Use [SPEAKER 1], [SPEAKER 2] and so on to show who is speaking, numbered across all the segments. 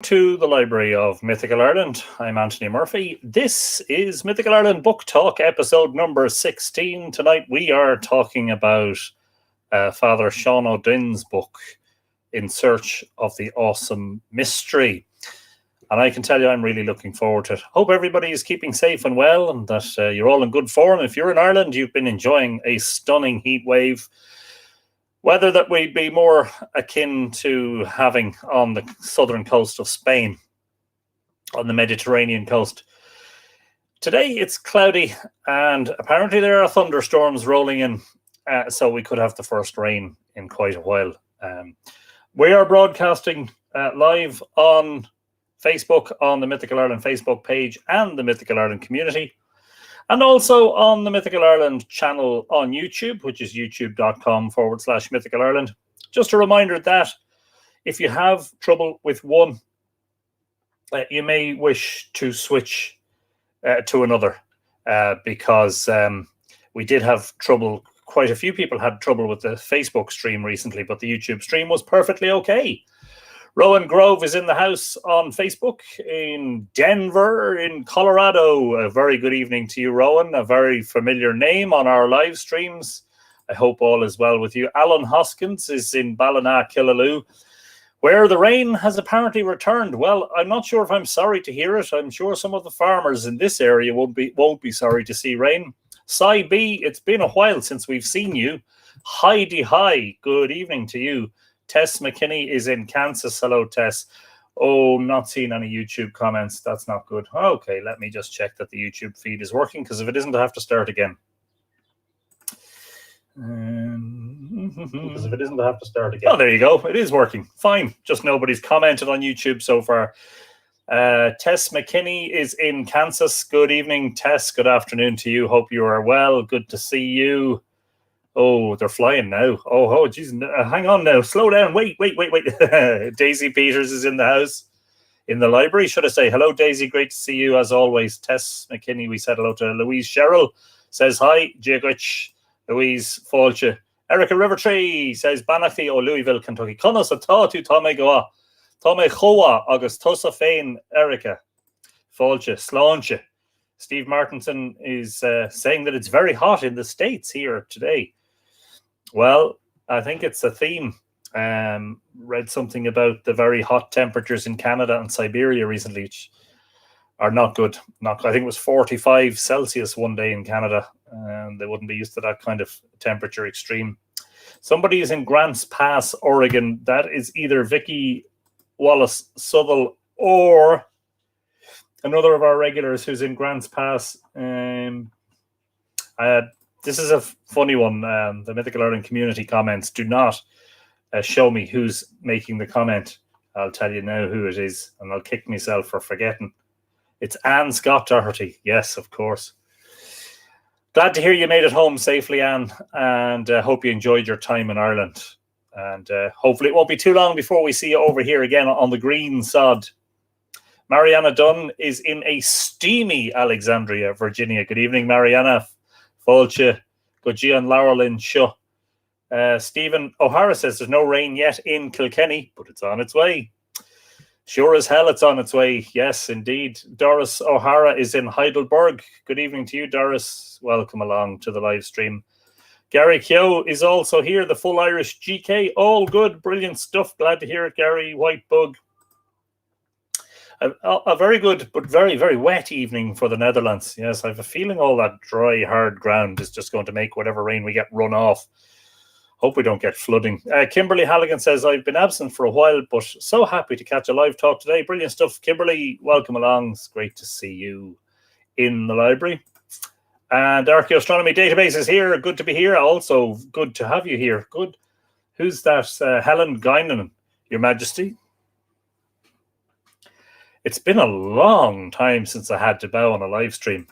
[SPEAKER 1] To the Library of Mythical Ireland. I'm Anthony Murphy. This is Mythical Ireland Book Talk, episode number 16. Tonight we are talking about Father Seán Ó Duinn's book, In Search of the Awesome Mystery. And I can tell you I'm really looking forward to it. Hope everybody is keeping safe and well and that you're all in good form. If you're in Ireland, you've been enjoying a stunning heat wave. Weather that we'd be more akin to having on the southern coast of Spain, on the Mediterranean coast. Today it's cloudy and apparently there are thunderstorms rolling in, so we could have the first rain in quite a while. We are broadcasting live on Facebook, on the Mythical Ireland Facebook page and the Mythical Ireland community. And also on the Mythical Ireland channel on YouTube, which is youtube.com/Mythical Ireland. Just a reminder that if you have trouble with one, you may wish to switch to another because we did have trouble. Quite a few people had trouble with the Facebook stream recently, but the YouTube stream was perfectly okay. Rowan Grove is in the house on Facebook in Denver, in Colorado. A very good evening to you, Rowan. A very familiar name on our live streams. I hope all is well with you. Alan Hoskins is in Ballina, Killaloe, where the rain has apparently returned. Well, I'm not sure if I'm sorry to hear it. I'm sure some of the farmers in this area won't be sorry to see rain. Cy B, it's been a while since we've seen you. Heidi Hi, good evening to you. Tess McKinney is in Kansas. Hello, Tess. Oh, not seeing any YouTube comments. That's not good. Okay, let me just check that the YouTube feed is working, because if it isn't, I have to start again. Oh, there you go. It is working. Fine. Just nobody's commented on YouTube so far. Tess McKinney is in Kansas. Good evening, Tess. Good afternoon to you. Hope you are well. Good to see you. Oh, they're flying now. Oh, geez. Hang on now. Slow down. Wait. Daisy Peters is in the house, in the library. Should I say hello, Daisy? Great to see you, as always. Tess McKinney, we said hello to. Louise Sherrill says hi. Jigwich. Louise Falche. Erica Rivertree says Banachty o Louisville, Kentucky. Conos a tatu tome goa. Tome choa agus tosa fein, Erica. Falche. Sláinte. Steve Martinson is saying that it's very hot in the States here today. Well, I think it's a theme. Read something about the very hot temperatures in Canada and Siberia recently, which are not good. I think it was 45 Celsius one day in Canada, and they wouldn't be used to that kind of temperature extreme. Somebody is in Grants Pass, Oregon. That is either Vicky Wallace Southall or another of our regulars who's in Grants Pass. This is a funny one. The Mythical Ireland community comments do not show me who's making the comment. I'll tell you now who it is, and I'll kick myself for forgetting. It's Anne Scott Doherty. Yes, of course. Glad to hear you made it home safely, Anne, and hope you enjoyed your time in Ireland. And hopefully it won't be too long before we see you over here again on the green sod. Mariana Dunn is in a steamy Alexandria, Virginia. Good evening, Mariana. Falche, Gojian Laurelin Shu. Stephen O'Hara says there's no rain yet in Kilkenny, but it's on its way. Sure as hell it's on its way. Yes, indeed. Doris O'Hara is in Heidelberg. Good evening to you, Doris. Welcome along to the live stream. Gary Keogh is also here, the full Irish GK. All good, brilliant stuff. Glad to hear it, Gary. White Bug. A very good but very, very wet evening for the Netherlands. Yes, I have a feeling all that dry, hard ground is just going to make whatever rain we get run off. Hope we don't get flooding. Kimberly Halligan says, I've been absent for a while, but so happy to catch a live talk today. Brilliant stuff. Kimberly, welcome along. It's great to see you in the library. And Archaeoastronomy Database is here. Good to be here. Also, good to have you here. Good. Who's that? Helen Guinan, Your Majesty. It's been a long time since I had to bow on a live stream,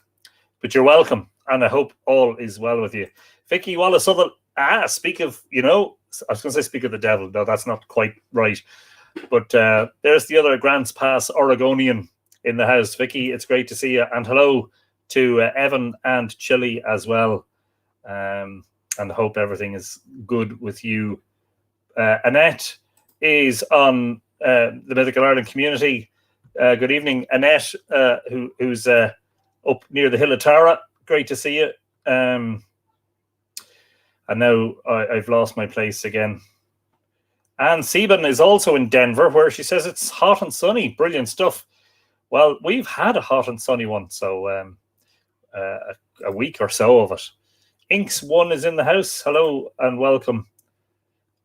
[SPEAKER 1] but you're welcome, and I hope all is well with you. Vicky Wallace Southall. Speak of, I was going to say speak of the devil. No, that's not quite right. But there's the other Grants Pass Oregonian in the house. Vicky, it's great to see you. And hello to Evan and Chili as well. And I hope everything is good with you. Annette is on the Mythical Ireland community. Good evening, Annette, who's up near the Hill of Tara. Great to see you. And now I've lost my place again. Anne Sieben is also in Denver, where she says it's hot and sunny. Brilliant stuff. Well, we've had a hot and sunny one, so a week or so of it. Inks One is in the house. Hello and welcome.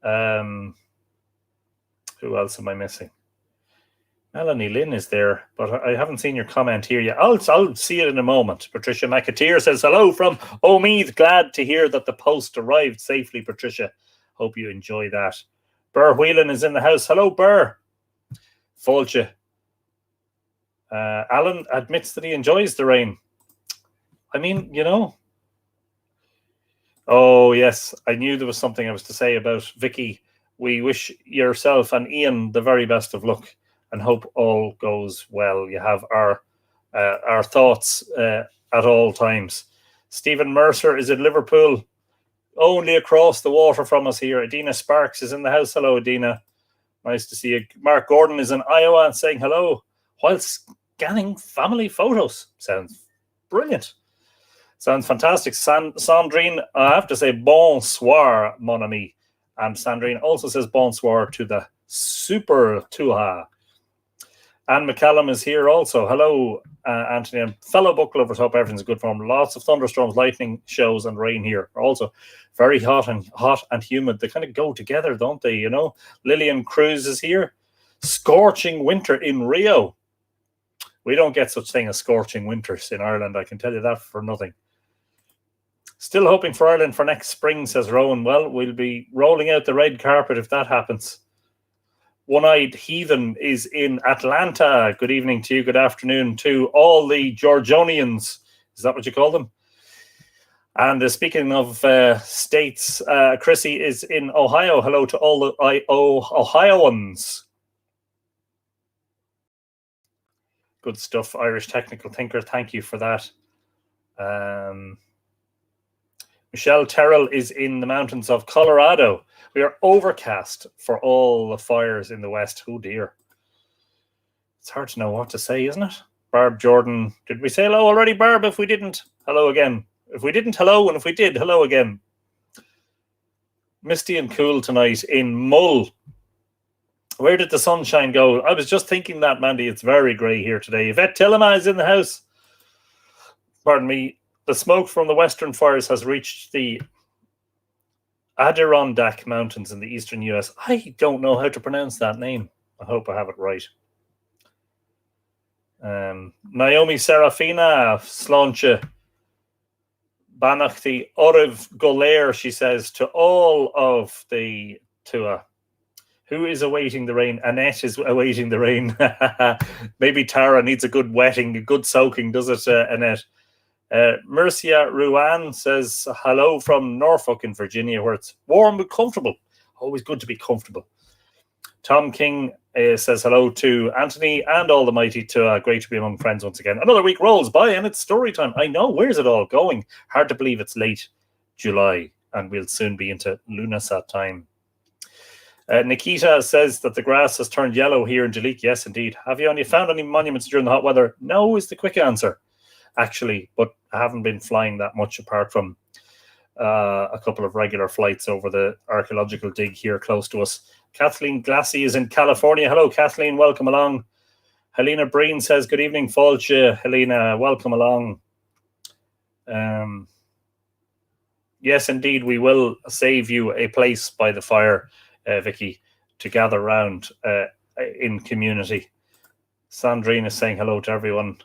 [SPEAKER 1] Who else am I missing? Melanie Lynn is there, but I haven't seen your comment here yet. I'll see it in a moment. Patricia McAteer says, hello from Omeath. Glad to hear that the post arrived safely, Patricia. Hope you enjoy that. Burr Whelan is in the house. Hello, Burr. Fáilte. Alan admits that he enjoys the rain. I mean, you know. Oh, yes. I knew there was something I was to say about Vicky. We wish yourself and Ian the very best of luck and hope all goes well. You have our thoughts at all times. Stephen Mercer is in Liverpool, only across the water from us here. Adina Sparks is in the house. Hello, Adina. Nice to see you. Mark Gordon is in Iowa and saying hello while scanning family photos. Sounds brilliant. Sounds fantastic. Sandrine, I have to say bonsoir, mon ami. And Sandrine also says bonsoir to the super tuha. Anne McCallum is here also. Hello, Anthony, and fellow book lovers. Hope everything's good for them. Lots of thunderstorms, lightning shows, and rain here. Also very hot and humid. They kind of go together, don't they? You know. Lillian Cruz is here. Scorching winter in Rio. We don't get such thing as scorching winters in Ireland. I can tell you that for nothing. Still hoping for Ireland for next spring, says Rowan. Well, we'll be rolling out the red carpet if that happens. One-Eyed Heathen is in Atlanta. Good evening to you. Good afternoon to all the Georgianians. Is that what you call them? And speaking of states, Chrissy is in Ohio. Hello to all the Ohioans. Good stuff, Irish Technical Thinker. Thank you for that. Michelle Terrell is in the mountains of Colorado. We are overcast for all the fires in the west. Oh dear. It's hard to know what to say, isn't it? Barb Jordan. Did we say hello already, Barb? If we didn't, hello again. If we didn't, hello. And if we did, hello again. Misty and cool tonight in Mull. Where did the sunshine go? I was just thinking that, Mandy. It's very grey here today. Yvette Tillema is in the house. Pardon me. The smoke from the western fires has reached the Adirondack Mountains in the eastern US. I don't know how to pronounce that name. I hope I have it right. Naomi Serafina, Sláinte, Banachti, Oriv Golair, she says, to all of the Tua. Who is awaiting the rain? Annette is awaiting the rain. Maybe Tara needs a good wetting, a good soaking, does it, Annette? Mercia Ruan says, hello from Norfolk in Virginia, where it's warm but comfortable. Always good to be comfortable. Tom King says hello to Anthony and all the mighty to great to be among friends once again. Another week rolls by and it's story time. I know, where's it all going? Hard to believe it's late July and we'll soon be into Lunasa time. Nikita says that the grass has turned yellow here in Duleek. Yes, indeed. Have you found any monuments during the hot weather? No is the quick answer, actually, but I haven't been flying that much apart from a couple of regular flights over the archaeological dig here close to us. Kathleen Glassy is in California. Hello, Kathleen. Welcome along. Helena Breen says, good evening, Fáilte. Helena, welcome along. Yes, indeed, we will save you a place by the fire, Vicky, to gather round in community. Sandrine is saying hello to everyone.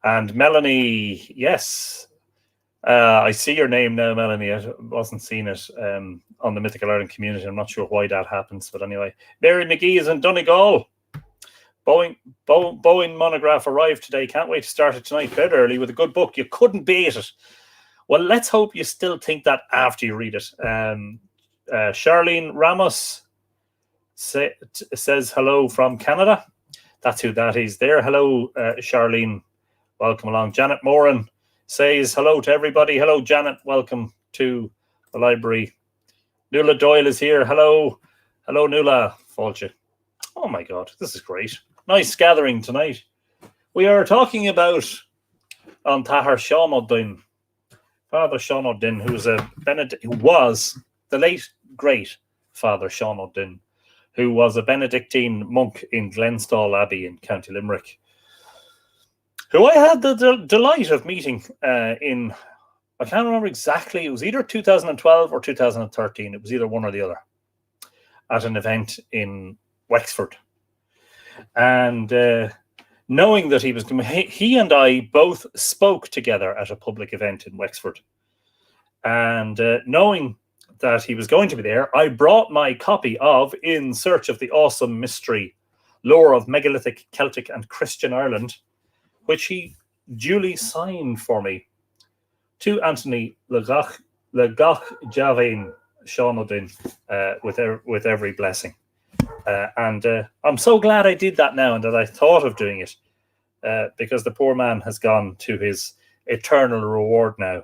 [SPEAKER 1] And Melanie, yes, I see your name now, Melanie. I wasn't seeing it on the Mythical Ireland community. I'm not sure why that happens, but anyway. Mary McGee is in Donegal. Bowen monograph arrived today. Can't wait to start it tonight. Bed early with a good book. You couldn't beat it. Well, let's hope you still think that after you read it. Charlene Ramos says hello from Canada. That's who that is there. Hello, Charlene. Welcome along. Janet Moran says hello to everybody. Hello, Janet. Welcome to the library. Nuala Doyle is here. Hello. Hello, Nuala. Fáilte. Oh my God, this is great. Nice gathering tonight. We are talking about An Tathair Seán Ó Duinn, Father Seán Ó Duinn, who was the late great Father Seán Ó Duinn, who was a Benedictine monk in Glenstal Abbey in County Limerick, who I had the delight of meeting in, I can't remember exactly, it was either 2012 or 2013. It was either one or the other, at an event in Wexford. And knowing that he and I both spoke together at a public event in Wexford. And knowing that he was going to be there, I brought my copy of In Search of the Awesome Mystery, Lore of Megalithic, Celtic and Christian Ireland, which he duly signed for me, to Anthony Le Gach Javane Seán Ó Duinn, with every blessing. And I'm so glad I did that now, and that I thought of doing it, because the poor man has gone to his eternal reward now,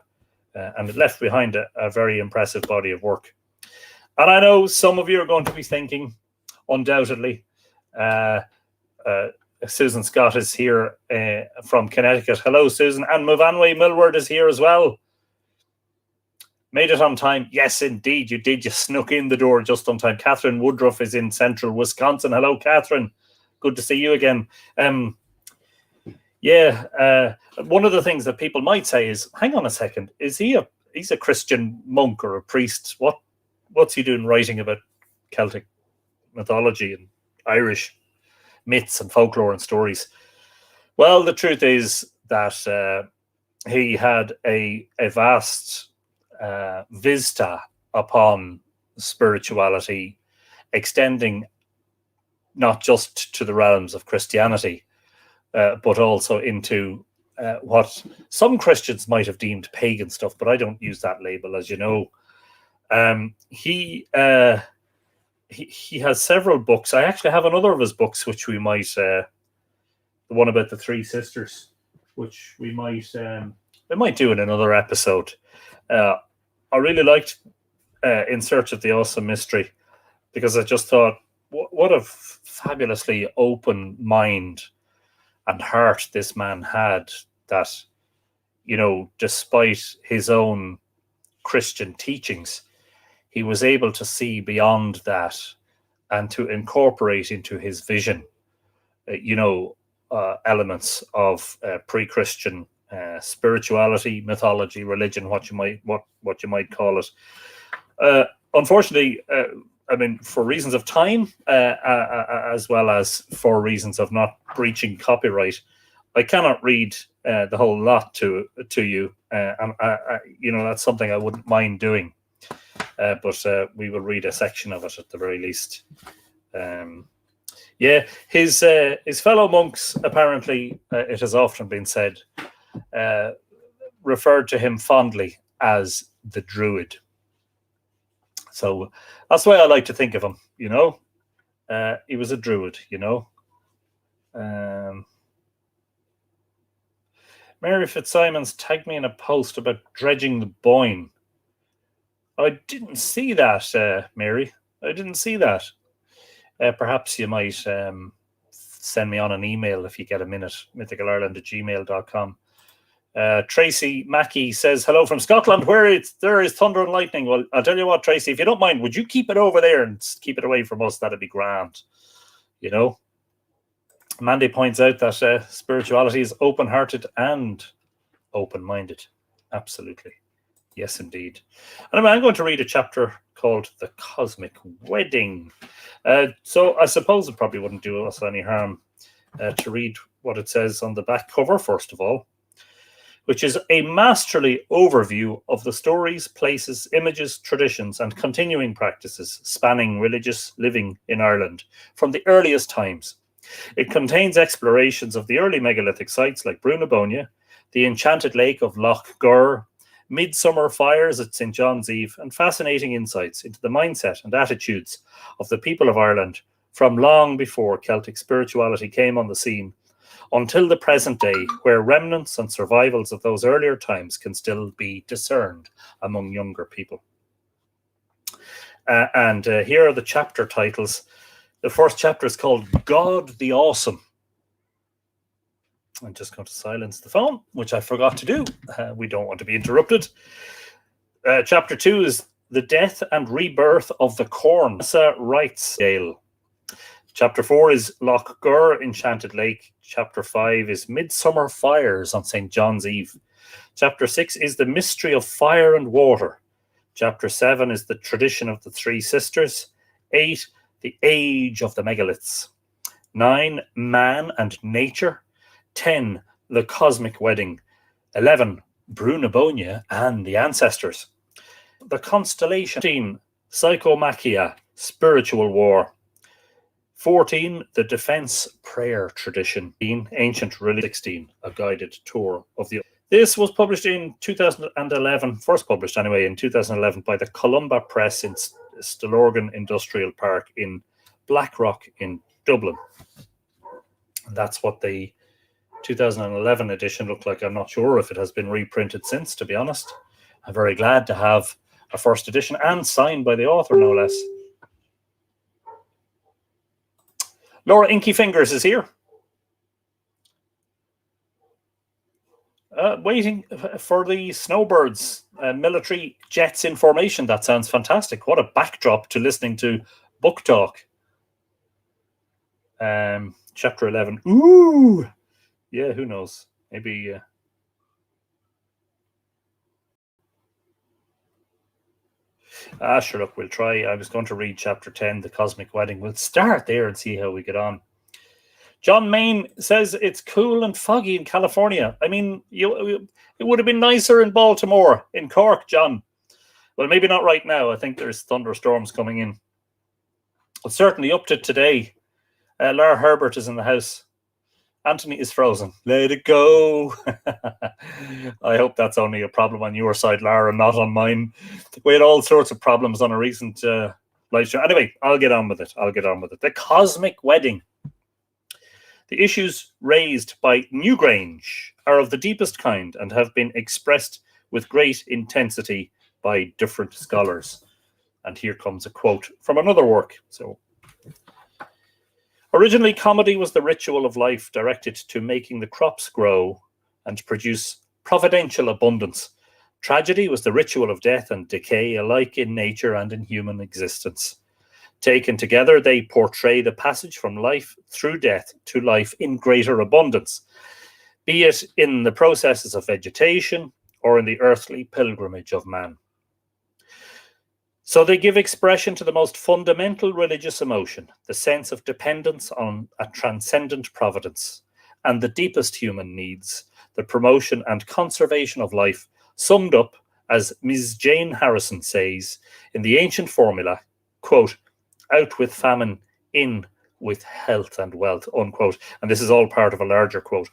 [SPEAKER 1] and it left behind a very impressive body of work. And I know some of you are going to be thinking, undoubtedly, Susan Scott is here from Connecticut. Hello, Susan. And Movanwe Millward is here as well. Made it on time. Yes, indeed, you did. You snuck in the door just on time. Catherine Woodruff is in central Wisconsin. Hello, Catherine. Good to see you again. One of the things that people might say is, hang on a second, he's a Christian monk or a priest? What's he doing writing about Celtic mythology and Irish myths and folklore and stories? Well, the truth is that he had a vast vista upon spirituality, extending not just to the realms of Christianity, but also into what some Christians might have deemed pagan stuff, but I don't use that label, as you know. He has several books. I actually have another of his books, which we might, the one about the three sisters, which we might do in another episode. I really liked In Search of the Awesome Mystery, because I just thought, what a fabulously open mind and heart this man had, that, you know, despite his own Christian teachings, he was able to see beyond that and to incorporate into his vision, elements of pre-Christian spirituality, mythology, religion, what you might call it. Unfortunately, for reasons of time, as well as for reasons of not breaching copyright, I cannot read the whole lot to you, and that's something I wouldn't mind doing. But we will read a section of it at the very least. His fellow monks, apparently, it has often been said, referred to him fondly as the Druid. So that's the way I like to think of him, he was a Druid, Mary Fitzsimons tagged me in a post about dredging the Boyne. I didn't see that, Mary. I didn't see that. Perhaps you might send me on an email if you get a minute, mythicalireland@gmail.com. Tracy Mackey says, hello from Scotland, where there is thunder and lightning. Well, I'll tell you what, Tracy, if you don't mind, would you keep it over there and keep it away from us? That'd be grand. Mandy points out that spirituality is open-hearted and open-minded. Absolutely. Yes, indeed. And I'm going to read a chapter called The Cosmic Wedding. So I suppose it probably wouldn't do us any harm to read what it says on the back cover, first of all, which is a masterly overview of the stories, places, images, traditions, and continuing practices spanning religious living in Ireland from the earliest times. It contains explorations of the early megalithic sites like Brunabonia, the enchanted lake of Loch Gur, midsummer fires at St. John's Eve, and fascinating insights into the mindset and attitudes of the people of Ireland from long before Celtic spirituality came on the scene until the present day, where remnants and survivals of those earlier times can still be discerned among younger people. And here are the chapter titles. The first chapter is called God the Awesome. I'm just going to silence the phone, which I forgot to do. We don't want to be interrupted. Chapter 2 is The Death and Rebirth of the Corn. Writes Dale. Chapter 4 is Loch Gur, Enchanted Lake. Chapter 5 is Midsummer Fires on St. John's Eve. Chapter 6 is The Mystery of Fire and Water. Chapter 7 is The Tradition of the Three Sisters. 8, The Age of the Megaliths. 9, Man and Nature. 10, The Cosmic Wedding. 11, Brunabonia and the Ancestors. The Constellation. 13, Psychomachia, Spiritual War. 14, The Defense Prayer Tradition. 15, Ancient Religion. 16, A Guided Tour of the... This was published in 2011, first published anyway, in 2011 by the Columba Press in Stillorgan Industrial Park in Blackrock in Dublin. And that's what the 2011 edition looked like. I'm not sure if it has been reprinted since, to be honest. I'm very glad to have a first edition and signed by the author, no less. Laura Inky Fingers is here. Waiting for the snowbirds, military jets information. That sounds fantastic. What a backdrop to listening to book talk. Chapter 11. Ooh! Yeah, who knows? Maybe... sure, look, we'll try. I was going to read chapter 10, The Cosmic Wedding. We'll start there and see how we get on. John Main says it's cool and foggy in California. I mean, it would have been nicer in Baltimore, in Cork, John. Well, maybe not right now. I think there's thunderstorms coming in. But certainly up to today. Lara Herbert is in the house. Anthony is frozen. Let it go. I hope that's only a problem on your side, Lara, not on mine. We had all sorts of problems on a recent live stream. Anyway, I'll get on with it. The Cosmic Wedding. The issues raised by Newgrange are of the deepest kind and have been expressed with great intensity by different scholars. And here comes a quote from another work. Originally, comedy was the ritual of life directed to making the crops grow and produce providential abundance. Tragedy was the ritual of death and decay, alike in nature and in human existence. Taken together, they portray the passage from life through death to life in greater abundance, be it in the processes of vegetation or in the earthly pilgrimage of man. So they give expression to the most fundamental religious emotion, the sense of dependence on a transcendent providence, and the deepest human needs, the promotion and conservation of life, summed up, as Ms. Jane Harrison says, in the ancient formula, quote, out with famine, in with health and wealth, unquote. And this is all part of a larger quote.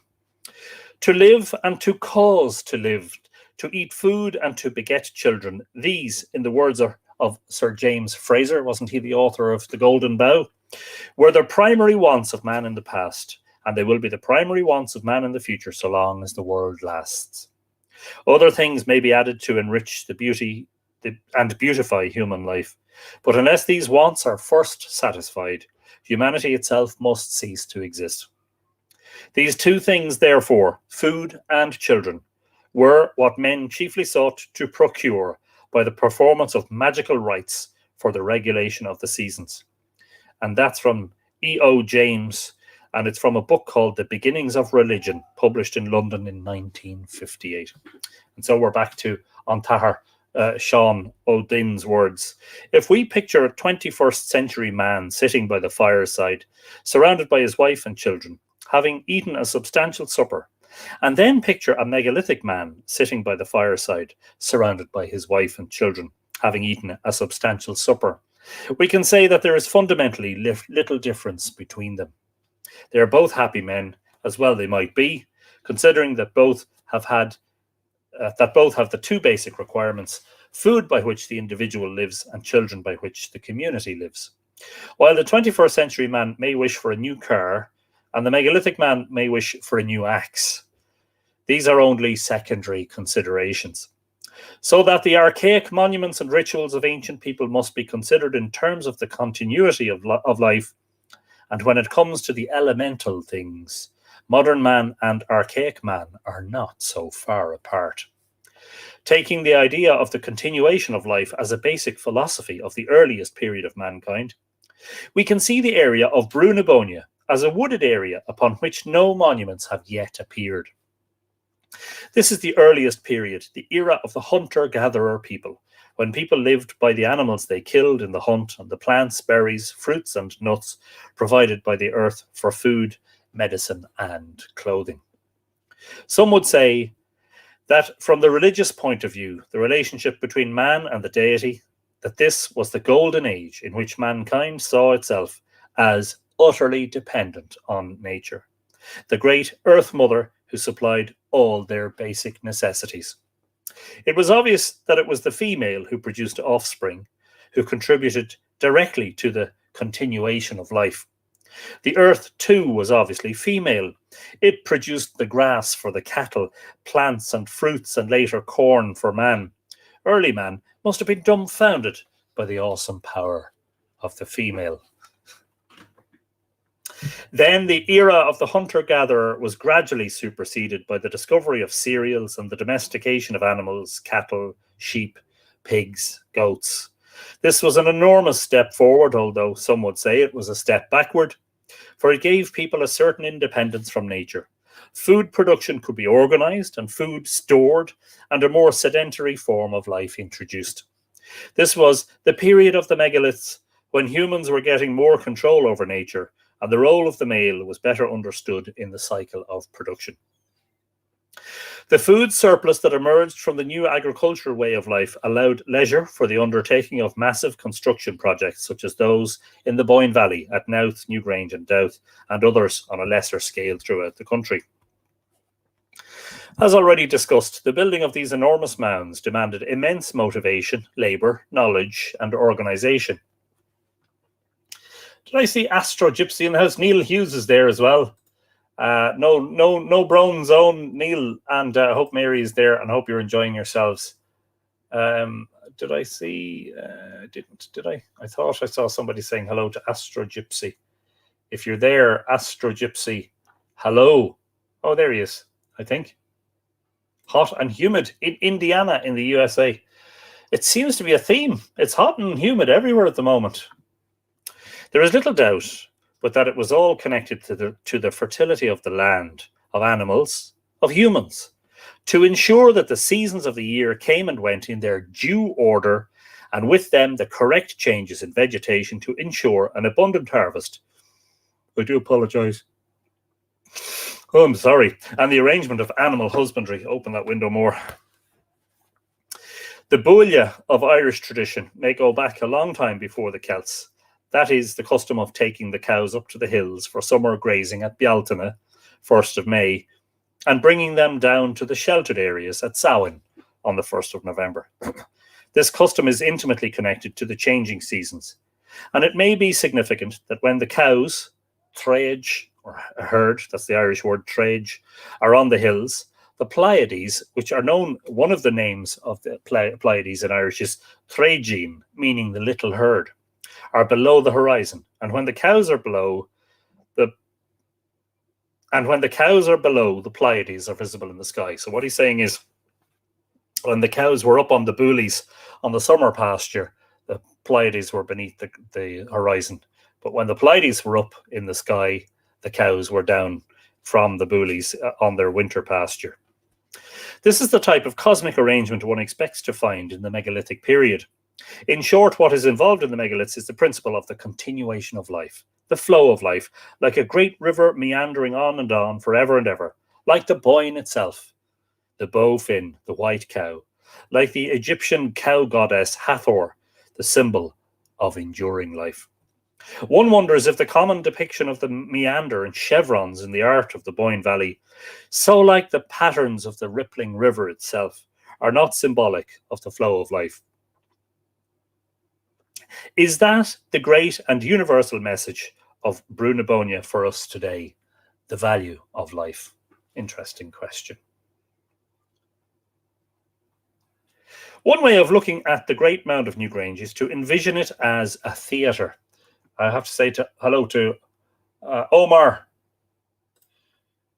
[SPEAKER 1] To live and to cause to live, to eat food and to beget children, these, in the words of Sir James Fraser, wasn't he the author of The Golden Bough, were the primary wants of man in the past, and they will be the primary wants of man in the future so long as the world lasts. Other things may be added to enrich the beauty and beautify human life, but unless these wants are first satisfied, humanity itself must cease to exist. These two things, therefore, food and children, were what men chiefly sought to procure by the performance of magical rites for the regulation of the seasons. And that's from E.O. James, and it's from a book called The Beginnings of Religion, published in London in 1958. And so we're back to Antahar Seán Ó Duinn's words. If we picture a 21st century man sitting by the fireside, surrounded by his wife and children, having eaten a substantial supper, and then picture a megalithic man sitting by the fireside, surrounded by his wife and children, having eaten a substantial supper, we can say that there is fundamentally little difference between them. They are both happy men, as well they might be, considering that both have the two basic requirements: food by which the individual lives and children by which the community lives. While the 21st century man may wish for a new car, and the megalithic man may wish for a new axe, these are only secondary considerations. So that the archaic monuments and rituals of ancient people must be considered in terms of the continuity of life And when it comes to the elemental things, modern man and archaic man are not so far apart. Taking the idea of the continuation of life as a basic philosophy of the earliest period of mankind, we can see the area of Brú na Bóinne as a wooded area upon which no monuments have yet appeared. This is the earliest period, the era of the hunter-gatherer people, when people lived by the animals they killed in the hunt and the plants, berries, fruits and nuts provided by the earth for food, medicine and clothing. Some would say that from the religious point of view, the relationship between man and the deity, that this was the golden age in which mankind saw itself as utterly dependent on nature, the great Earth Mother who supplied all their basic necessities. It was obvious that it was the female who produced offspring, who contributed directly to the continuation of life. The earth, too, was obviously female. It produced the grass for the cattle, plants and fruits, and later corn for man. Early man must have been dumbfounded by the awesome power of the female. Then the era of the hunter-gatherer was gradually superseded by the discovery of cereals and the domestication of animals, cattle, sheep, pigs, goats. This was an enormous step forward, although some would say it was a step backward, for it gave people a certain independence from nature. Food production could be organized and food stored, and a more sedentary form of life introduced. This was the period of the megaliths, when humans were getting more control over nature, and the role of the male was better understood in the cycle of production. The food surplus that emerged from the new agricultural way of life allowed leisure for the undertaking of massive construction projects such as those in the Boyne Valley at Nowth, Newgrange and Douth, and others on a lesser scale throughout the country. As already discussed, the building of these enormous mounds demanded immense motivation, labour, knowledge and organisation. Did I see Astro Gypsy in the house? Neil Hughes is there as well. No Brown Zone, Neil, and I hope Mary is there, and I hope you're enjoying yourselves. Did I see? Did I? I thought I saw somebody saying hello to Astro Gypsy. If you're there, Astro Gypsy, hello. Oh, there he is, I think. Hot and humid in Indiana in the USA. It seems to be a theme. It's hot and humid everywhere at the moment. There is little doubt but that it was all connected to the fertility of the land, of animals, of humans, to ensure that the seasons of the year came and went in their due order, and with them the correct changes in vegetation to ensure an abundant harvest. I do apologise. Oh, I'm sorry. And the arrangement of animal husbandry. Open that window more. The buaille of Irish tradition may go back a long time before the Celts. That is the custom of taking the cows up to the hills for summer grazing at Bealtaine, 1st of May, and bringing them down to the sheltered areas at Samhain on the 1st of November. This custom is intimately connected to the changing seasons, and it may be significant that when the cows, tréid, or a herd, that's the Irish word tréid, are on the hills, the Pleiades, which are known, one of the names of the Pleiades in Irish is Tréidín, meaning the little herd, are below the horizon. And when the cows are below, the Pleiades are visible in the sky. So what he's saying is, when the cows were up on the boolies on the summer pasture, the Pleiades were beneath the horizon. But when the Pleiades were up in the sky, the cows were down from the boolies on their winter pasture. This is the type of cosmic arrangement one expects to find in the megalithic period. In short, what is involved in the megaliths is the principle of the continuation of life, the flow of life, like a great river meandering on and on forever and ever, like the Boyne itself, the bow fin, the white cow, like the Egyptian cow goddess Hathor, the symbol of enduring life. One wonders if the common depiction of the meander and chevrons in the art of the Boyne Valley, so like the patterns of the rippling river itself, are not symbolic of the flow of life. Is that the great and universal message of Brú na Bóinne for us today? The value of life? Interesting question. One way of looking at the Great Mound of Newgrange is to envision it as a theatre. I have to say hello to Omar,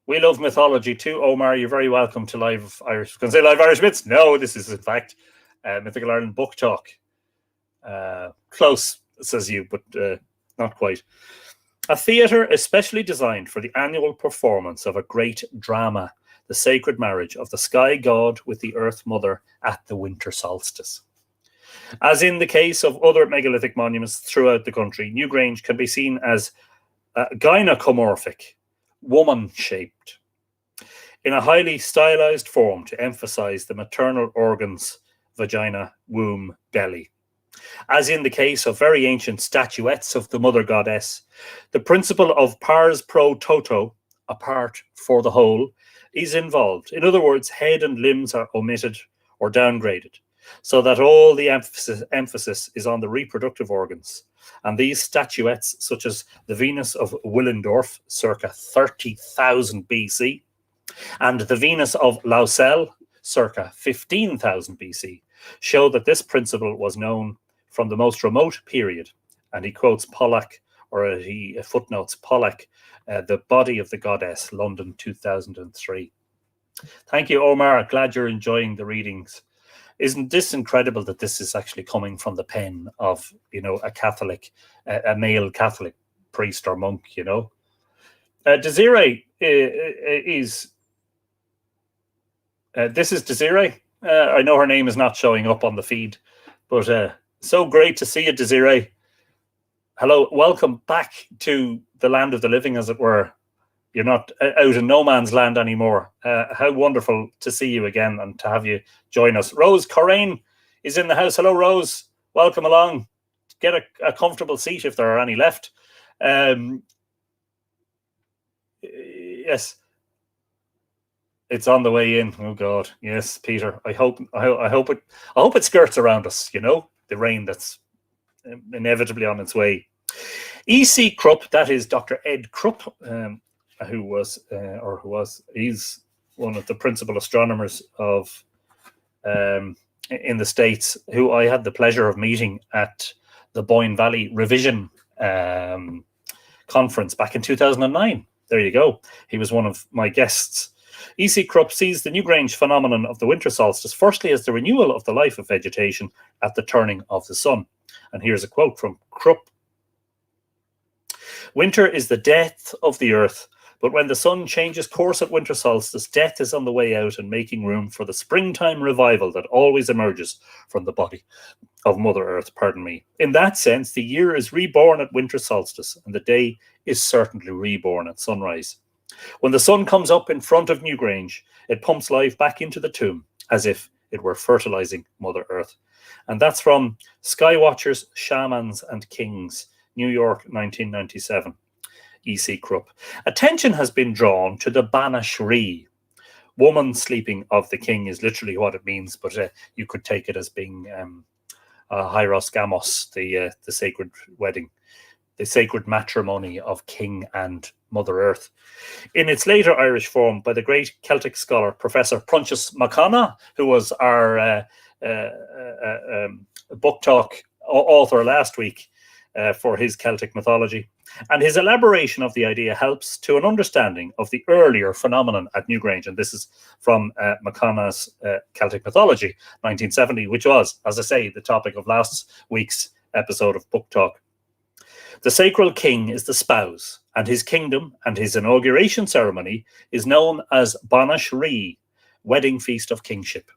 [SPEAKER 1] we love mythology too. Omar, you're very welcome to Live Irish. Can I say Live Irish Myths? No, this is in fact Mythical Ireland Book Talk. Close, says you, but not quite. A theatre especially designed for the annual performance of a great drama, the sacred marriage of the sky god with the earth mother at the winter solstice. As in the case of other megalithic monuments throughout the country, Newgrange can be seen as gynecomorphic, woman-shaped, in a highly stylized form to emphasize the maternal organs, vagina, womb, belly. As in the case of very ancient statuettes of the mother goddess, the principle of pars pro toto, a part for the whole, is involved. In other words, head and limbs are omitted or downgraded, so that all the emphasis is on the reproductive organs. And these statuettes, such as the Venus of Willendorf, circa 30,000 BC, and the Venus of Lausel, circa 15,000 BC, show that this principle was known from the most remote period. And he quotes Pollack, or he footnotes Pollack, The Body of the Goddess, London 2003. Thank you, Omar. Glad you're enjoying the readings. Isn't this incredible that this is actually coming from the pen of, a Catholic, a male Catholic priest or monk, Desiree is... this is Desiree. I know her name is not showing up on the feed, but so great to see you, Desiree. Hello, welcome back to the land of the living, as it were. You're not out in no man's land anymore. How wonderful to see you again and to have you join us. Rose Corraine is in the house. Hello, Rose. Welcome along. Get a comfortable seat if there are any left. Yes. It's on the way in. Oh God, yes, Peter. I hope it skirts around us. The rain that's inevitably on its way. E.C. Krupp, that is Dr. Ed Krupp, he's one of the principal astronomers of in the States, who I had the pleasure of meeting at the Boyne Valley Revision conference back in 2009. There you go. He was one of my guests. E.C. Krupp sees the Newgrange phenomenon of the winter solstice firstly as the renewal of the life of vegetation at the turning of the sun. And here's a quote from Krupp. Winter is the death of the earth, but when the sun changes course at winter solstice, death is on the way out and making room for the springtime revival that always emerges from the body of Mother Earth, In that sense, the year is reborn at winter solstice, and the day is certainly reborn at sunrise. When the sun comes up in front of Newgrange, it pumps life back into the tomb, as if it were fertilizing Mother Earth. And that's from Skywatchers, Shamans and Kings, New York, 1997. E.C. Krupp. Attention has been drawn to the Banish Ree. Woman sleeping of the king is literally what it means, but you could take it as being Hyros Gamos, the sacred wedding, the sacred matrimony of king and Mother Earth. In its later Irish form, by the great Celtic scholar, Professor Prunchas McConagh, who was our book talk author last week for his Celtic mythology. And his elaboration of the idea helps to an understanding of the earlier phenomenon at Newgrange. And this is from McConagh's Celtic Mythology, 1970, which was, as I say, the topic of last week's episode of Book Talk. The sacral king is the spouse, and his kingdom and his inauguration ceremony is known as Banish Ree, wedding feast of kingship.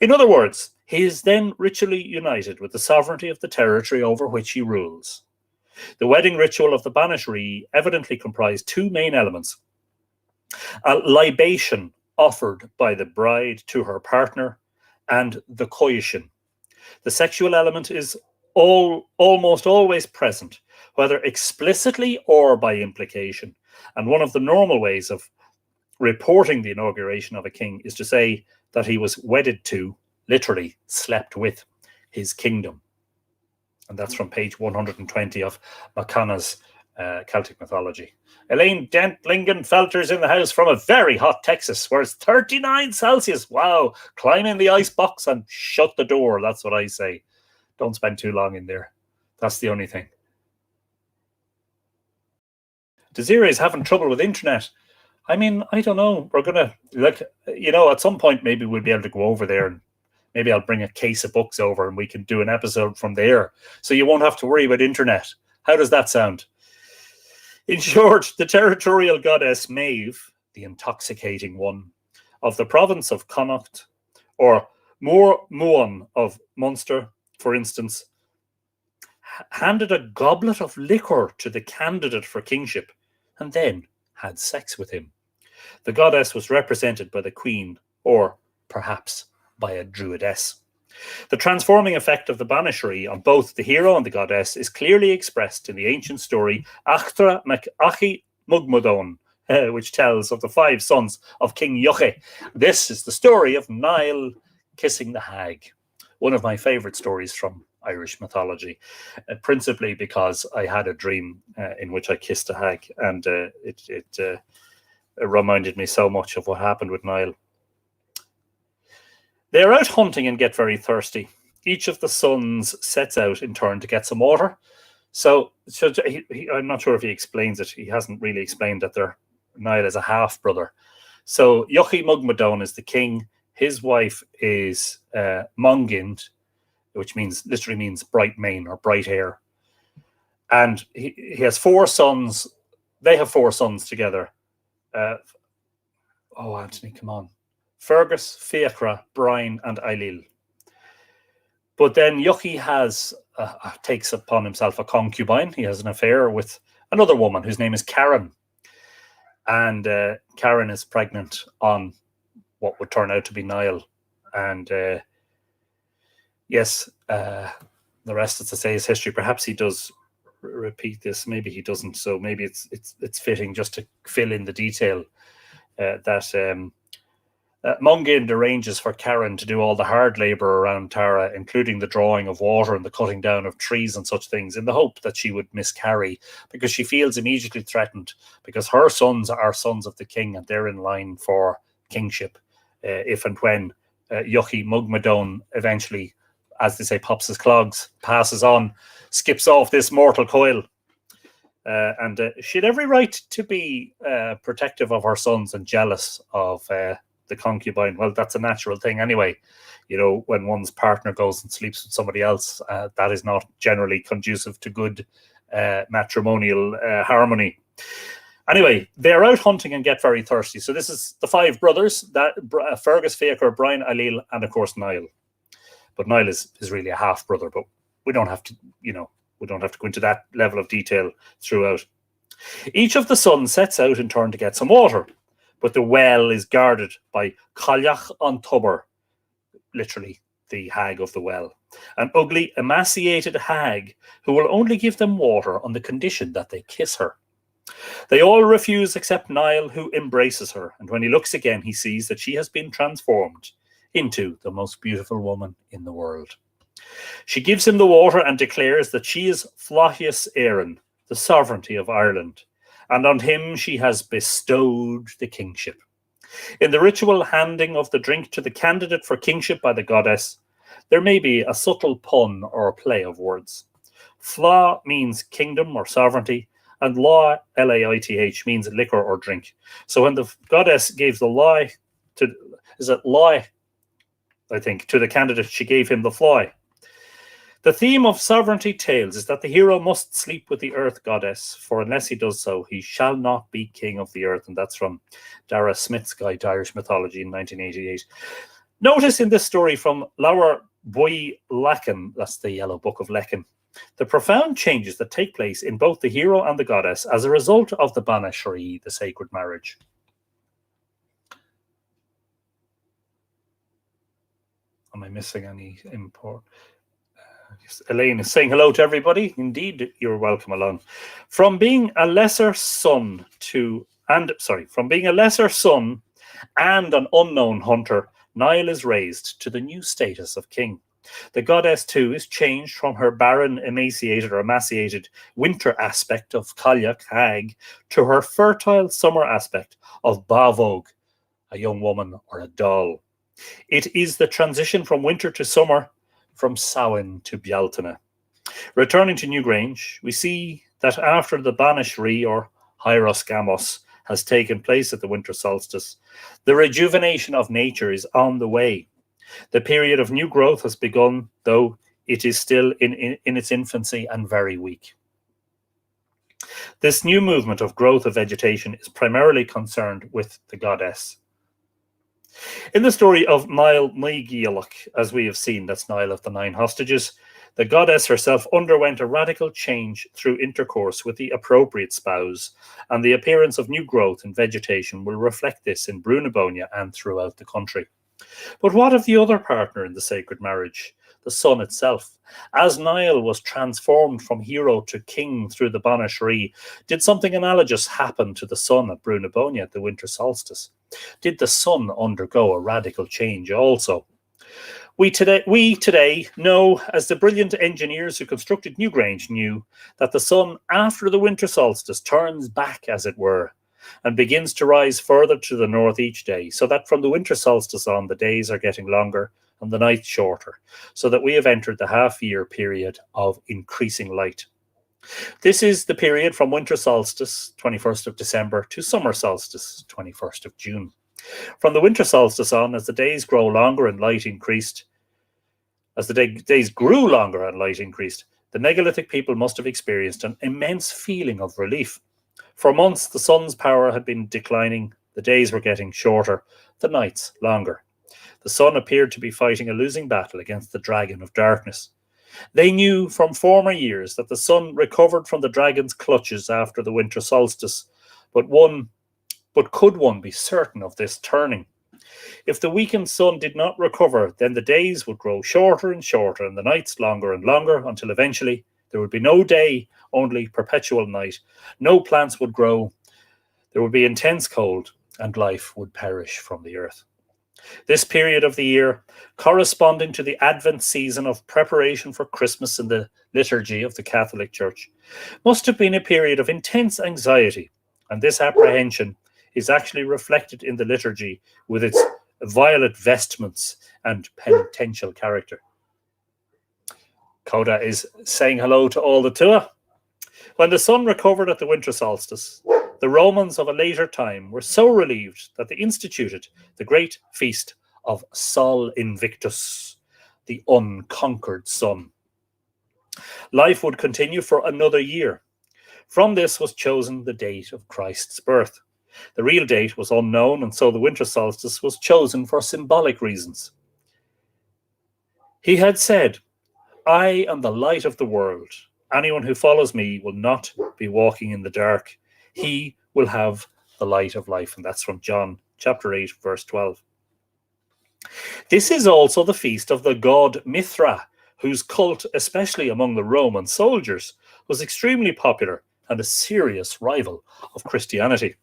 [SPEAKER 1] In other words, he is then ritually united with the sovereignty of the territory over which he rules. The wedding ritual of the Banish Ree evidently comprised two main elements: a libation offered by the bride to her partner, and the coition. The sexual element is almost always present, whether explicitly or by implication. And one of the normal ways of reporting the inauguration of a king is to say that he was wedded to, literally slept with, his kingdom. And that's from page 120 of McConagh's Celtic Mythology. Elaine Dent-Lingenfelter's in the house from a very hot Texas, where it's 39 Celsius. Wow. Climb in the ice box and shut the door. That's what I say. Don't spend too long in there. That's the only thing. Desiree is having trouble with internet. I mean, I don't know. We're going to, at some point, maybe we'll be able to go over there, and maybe I'll bring a case of books over and we can do an episode from there. So you won't have to worry about internet. How does that sound? In short, the territorial goddess Maeve, the intoxicating one, of the province of Connacht, or Mór Muan of Munster, for instance, handed a goblet of liquor to the candidate for kingship and then had sex with him. The goddess was represented by the queen, or perhaps by a druidess. The transforming effect of the banishry on both the hero and the goddess is clearly expressed in the ancient story Achtra mac Achi Mugmudon, which tells of the 5 sons of King Yoche. This is the story of Niall kissing the hag, one of my favourite stories from Irish mythology, principally because I had a dream in which I kissed a hag, and it reminded me so much of what happened with Niall. They are out hunting and get very thirsty. Each of the sons sets out in turn to get some water. So I'm not sure if he explains it. He hasn't really explained that Niall is a half-brother. So Yochi Mugmadone is the king. His wife is Mungind, which literally means bright mane or bright hair. And he has 4 sons. They have 4 sons together. Anthony, come on. Fergus, Fiachra, Brian, and Ailil. But then Yochi takes upon himself a concubine. He has an affair with another woman whose name is Karen. And Karen is pregnant on what would turn out to be Niall. And yes, the rest, as I say, is history. Perhaps he does repeat this. Maybe he doesn't. So maybe it's fitting just to fill in the detail that Mungind arranges for Karen to do all the hard labour around Tara, including the drawing of water and the cutting down of trees and such things, in the hope that she would miscarry, because she feels immediately threatened, because her sons are sons of the king and they're in line for kingship if and when Yochi Mugmadone eventually, as they say, pops his clogs, passes on, skips off this mortal coil. And she had every right to be protective of her sons and jealous of the concubine. Well, that's a natural thing anyway. When one's partner goes and sleeps with somebody else, that is not generally conducive to good matrimonial harmony. Anyway, they're out hunting and get very thirsty. So this is the 5 brothers, that Fergus, Fiachra, Brian, Ailil, and of course Niall. But Niall is really a half brother, but we don't have to, we don't have to go into that level of detail throughout. Each of the sons sets out in turn to get some water, but the well is guarded by Cailleach an Tubber, literally the hag of the well, an ugly, emaciated hag who will only give them water on the condition that they kiss her. They all refuse except Niall, who embraces her, and when he looks again, he sees that she has been transformed into the most beautiful woman in the world. She gives him the water and declares that she is Flahius Éireann, the sovereignty of Ireland, and on him she has bestowed the kingship. In the ritual handing of the drink to the candidate for kingship by the goddess, there may be a subtle pun or a play of words. Fla means kingdom or sovereignty, and law, Laith, means liquor or drink. So when the goddess gave the lie to the candidate, she gave him the fly. The theme of sovereignty tales is that the hero must sleep with the earth goddess, for unless he does so, he shall not be king of the earth. And that's from Dara Smith's Guide to Irish Mythology in 1988. Notice in this story from Lawer Bui Lacan, that's the Yellow Book of Lecan, the profound changes that take place in both the hero and the goddess as a result of the banishry, the sacred marriage. Am I missing any import? Elaine is saying hello to everybody. Indeed, you're welcome along. From being a lesser son and an unknown hunter, Niall is raised to the new status of king. The goddess too is changed from her barren, emaciated winter aspect of Cailleach hag to her fertile summer aspect of Bavog, a young woman or a doll. It is the transition from winter to summer, from Samhain to Bealtaine. Returning to Newgrange, we see that after the banishry or Hieros has taken place at the winter solstice. The rejuvenation of nature is on the way. The period of new growth has begun, though it is still in its infancy and very weak. This new movement of growth of vegetation is primarily concerned with the goddess. In the story of Niall Megalithic, as we have seen, that's Niall of the Nine Hostages, the goddess herself underwent a radical change through intercourse with the appropriate spouse, and the appearance of new growth and vegetation will reflect this in Brunabonia and throughout the country. But what of the other partner in the sacred marriage, the sun itself? As Niall was transformed from hero to king through the Banashri, did something analogous happen to the sun at Brunabonia at the winter solstice? Did the sun undergo a radical change also? We today know, as the brilliant engineers who constructed Newgrange knew, that the sun after the winter solstice turns back, as it were, and begins to rise further to the north each day, so that from the winter solstice on, the days are getting longer and the nights shorter, so that we have entered the half-year period of increasing light. This is the period from winter solstice, 21st of December, to summer solstice, 21st of June. From the winter solstice on, as the days grow longer and light increased, days grew longer and light increased, the megalithic people must have experienced an immense feeling of relief. For months, the sun's power had been declining, the days were getting shorter, the nights longer. The sun appeared to be fighting a losing battle against the dragon of darkness. They knew from former years that the sun recovered from the dragon's clutches after the winter solstice, but could one be certain of this turning? If the weakened sun did not recover, then the days would grow shorter and shorter, and the nights longer and longer, until eventually there would be no day, only perpetual night. No plants would grow, there would be intense cold, and life would perish from the earth. This period of the year, corresponding to the Advent season of preparation for Christmas in the liturgy of the Catholic Church, must have been a period of intense anxiety, and this apprehension is actually reflected in the liturgy with its violet vestments and penitential character. Coda is saying hello to all the Tua. When the sun recovered at the winter solstice, the Romans of a later time were so relieved that they instituted the great feast of Sol Invictus, the unconquered sun. Life would continue for another year. From this was chosen the date of Christ's birth. The real date was unknown, and so the winter solstice was chosen for symbolic reasons. He had said, "I am the light of the world. Anyone who follows me will not be walking in the dark. He will have the light of life." And that's from John chapter 8, verse 12. This is also the feast of the god Mithra, whose cult, especially among the Roman soldiers, was extremely popular and a serious rival of Christianity.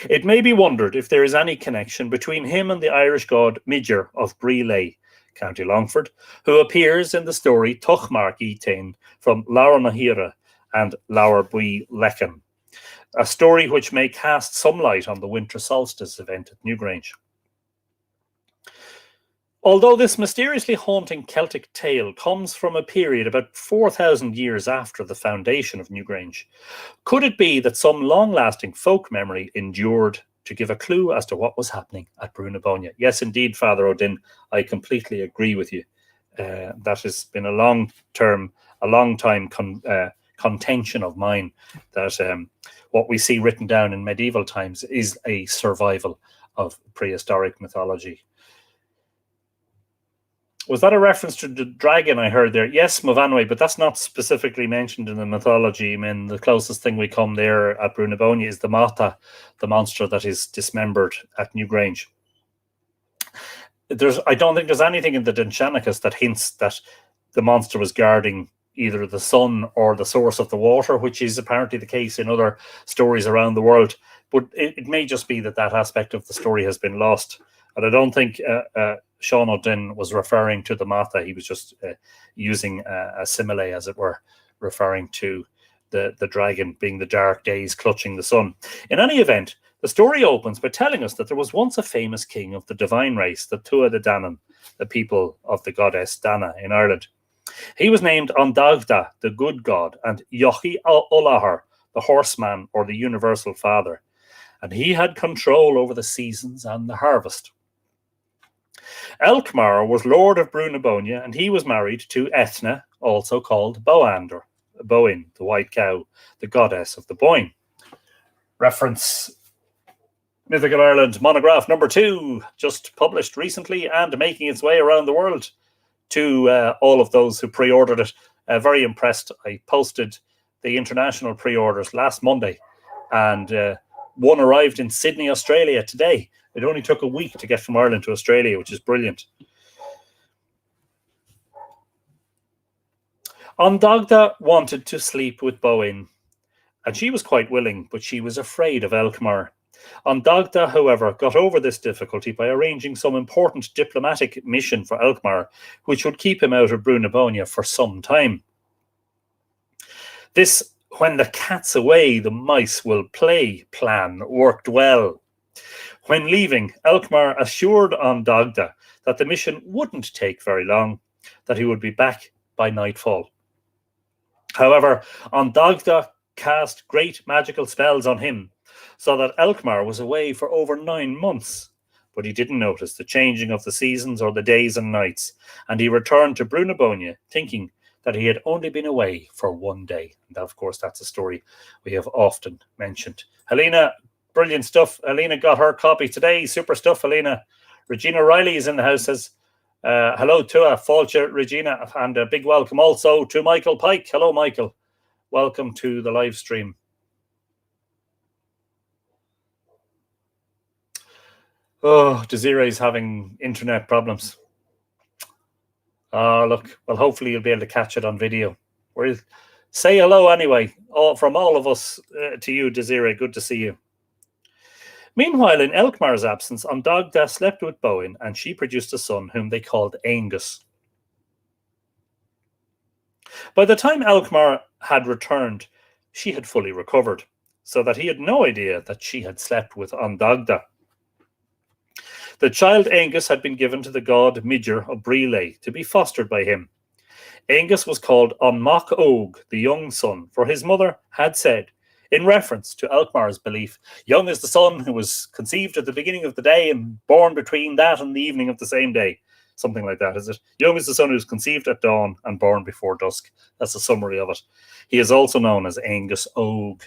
[SPEAKER 1] It may be wondered if there is any connection between him and the Irish god Midger of Briley, County Longford, who appears in the story Tuchmark Etain from Laur Mahira and Laur Bui Lecan, a story which may cast some light on the winter solstice event at Newgrange. Although this mysteriously haunting Celtic tale comes from a period about 4,000 years after the foundation of Newgrange, could it be that some long-lasting folk memory endured to give a clue as to what was happening at Brunabonia? Yes, indeed, Father Odin, I completely agree with you. That has been a long time contention of mine, that what we see written down in medieval times is a survival of prehistoric mythology. Was that a reference to the dragon I heard there? Yes, Movanwe, but that's not specifically mentioned in the mythology. I mean, the closest thing we come there at Brunabonia is the Mata, the monster that is dismembered at Newgrange. I don't think there's anything in the Dinshanicus that hints that the monster was guarding either the sun or the source of the water, which is apparently the case in other stories around the world. But it may just be that aspect of the story has been lost. And I don't think Seán Ó Duinn was referring to the Mata. He was just using a simile, as it were, referring to the dragon being the dark days clutching the sun. In any event, the story opens by telling us that there was once a famous king of the divine race, the Tua de Danann, the people of the goddess Dana in Ireland. He was named An Dagda, the good god, and Yochi Olahar, the horseman, or the universal father, and he had control over the seasons and the harvest. Elkmar was lord of Brunabonia, and he was married to Ethna, also called Boan, the white cow, the goddess of the Boyne. Reference Mythical Ireland monograph number 2, just published recently and making its way around the world to all of those who pre-ordered it. Very impressed. I posted the international pre-orders last Monday, and one arrived in Sydney, Australia today. It only took a week to get from Ireland to Australia, which is brilliant. Ondagda wanted to sleep with Boin, and she was quite willing, but she was afraid of Elkmar. Ondagda, however, got over this difficulty by arranging some important diplomatic mission for Elkmar, which would keep him out of Brunabonia for some time. This "when the cat's away, the mice will play" plan worked well. When leaving, Elkmar assured Ondagda that the mission wouldn't take very long, that he would be back by nightfall. However, Ondagda cast great magical spells on him, so that Elkmar was away for over 9 months, but he didn't notice the changing of the seasons or the days and nights, and he returned to Brunabonia thinking that he had only been away for 1 day. And of course, that's a story we have often mentioned. Helena, brilliant stuff. Helena got her copy today. Super stuff, Helena. Regina Riley is in the house, says hello to Fáilte Regina, and a big welcome also to Michael Pike. Hello, Michael. Welcome to the live stream. Oh, Desiree's having internet problems. Look, well, hopefully you'll be able to catch it on video. We'll say hello anyway, from all of us to you, Desiree. Good to see you. Meanwhile, in Elkmar's absence, Ondagda slept with Boin, and she produced a son whom they called Aengus. By the time Elkmar had returned, she had fully recovered, so that he had no idea that she had slept with Ondagda. The child Aengus had been given to the god Midger of Bríle to be fostered by him. Aengus was called Onmach Og, the young son, for his mother had said, in reference to Elkmar's belief, young is the son who was conceived at the beginning of the day and born between that and the evening of the same day. Something like that, is it? Young is the son who is conceived at dawn and born before dusk. That's a summary of it. He is also known as Aengus Og.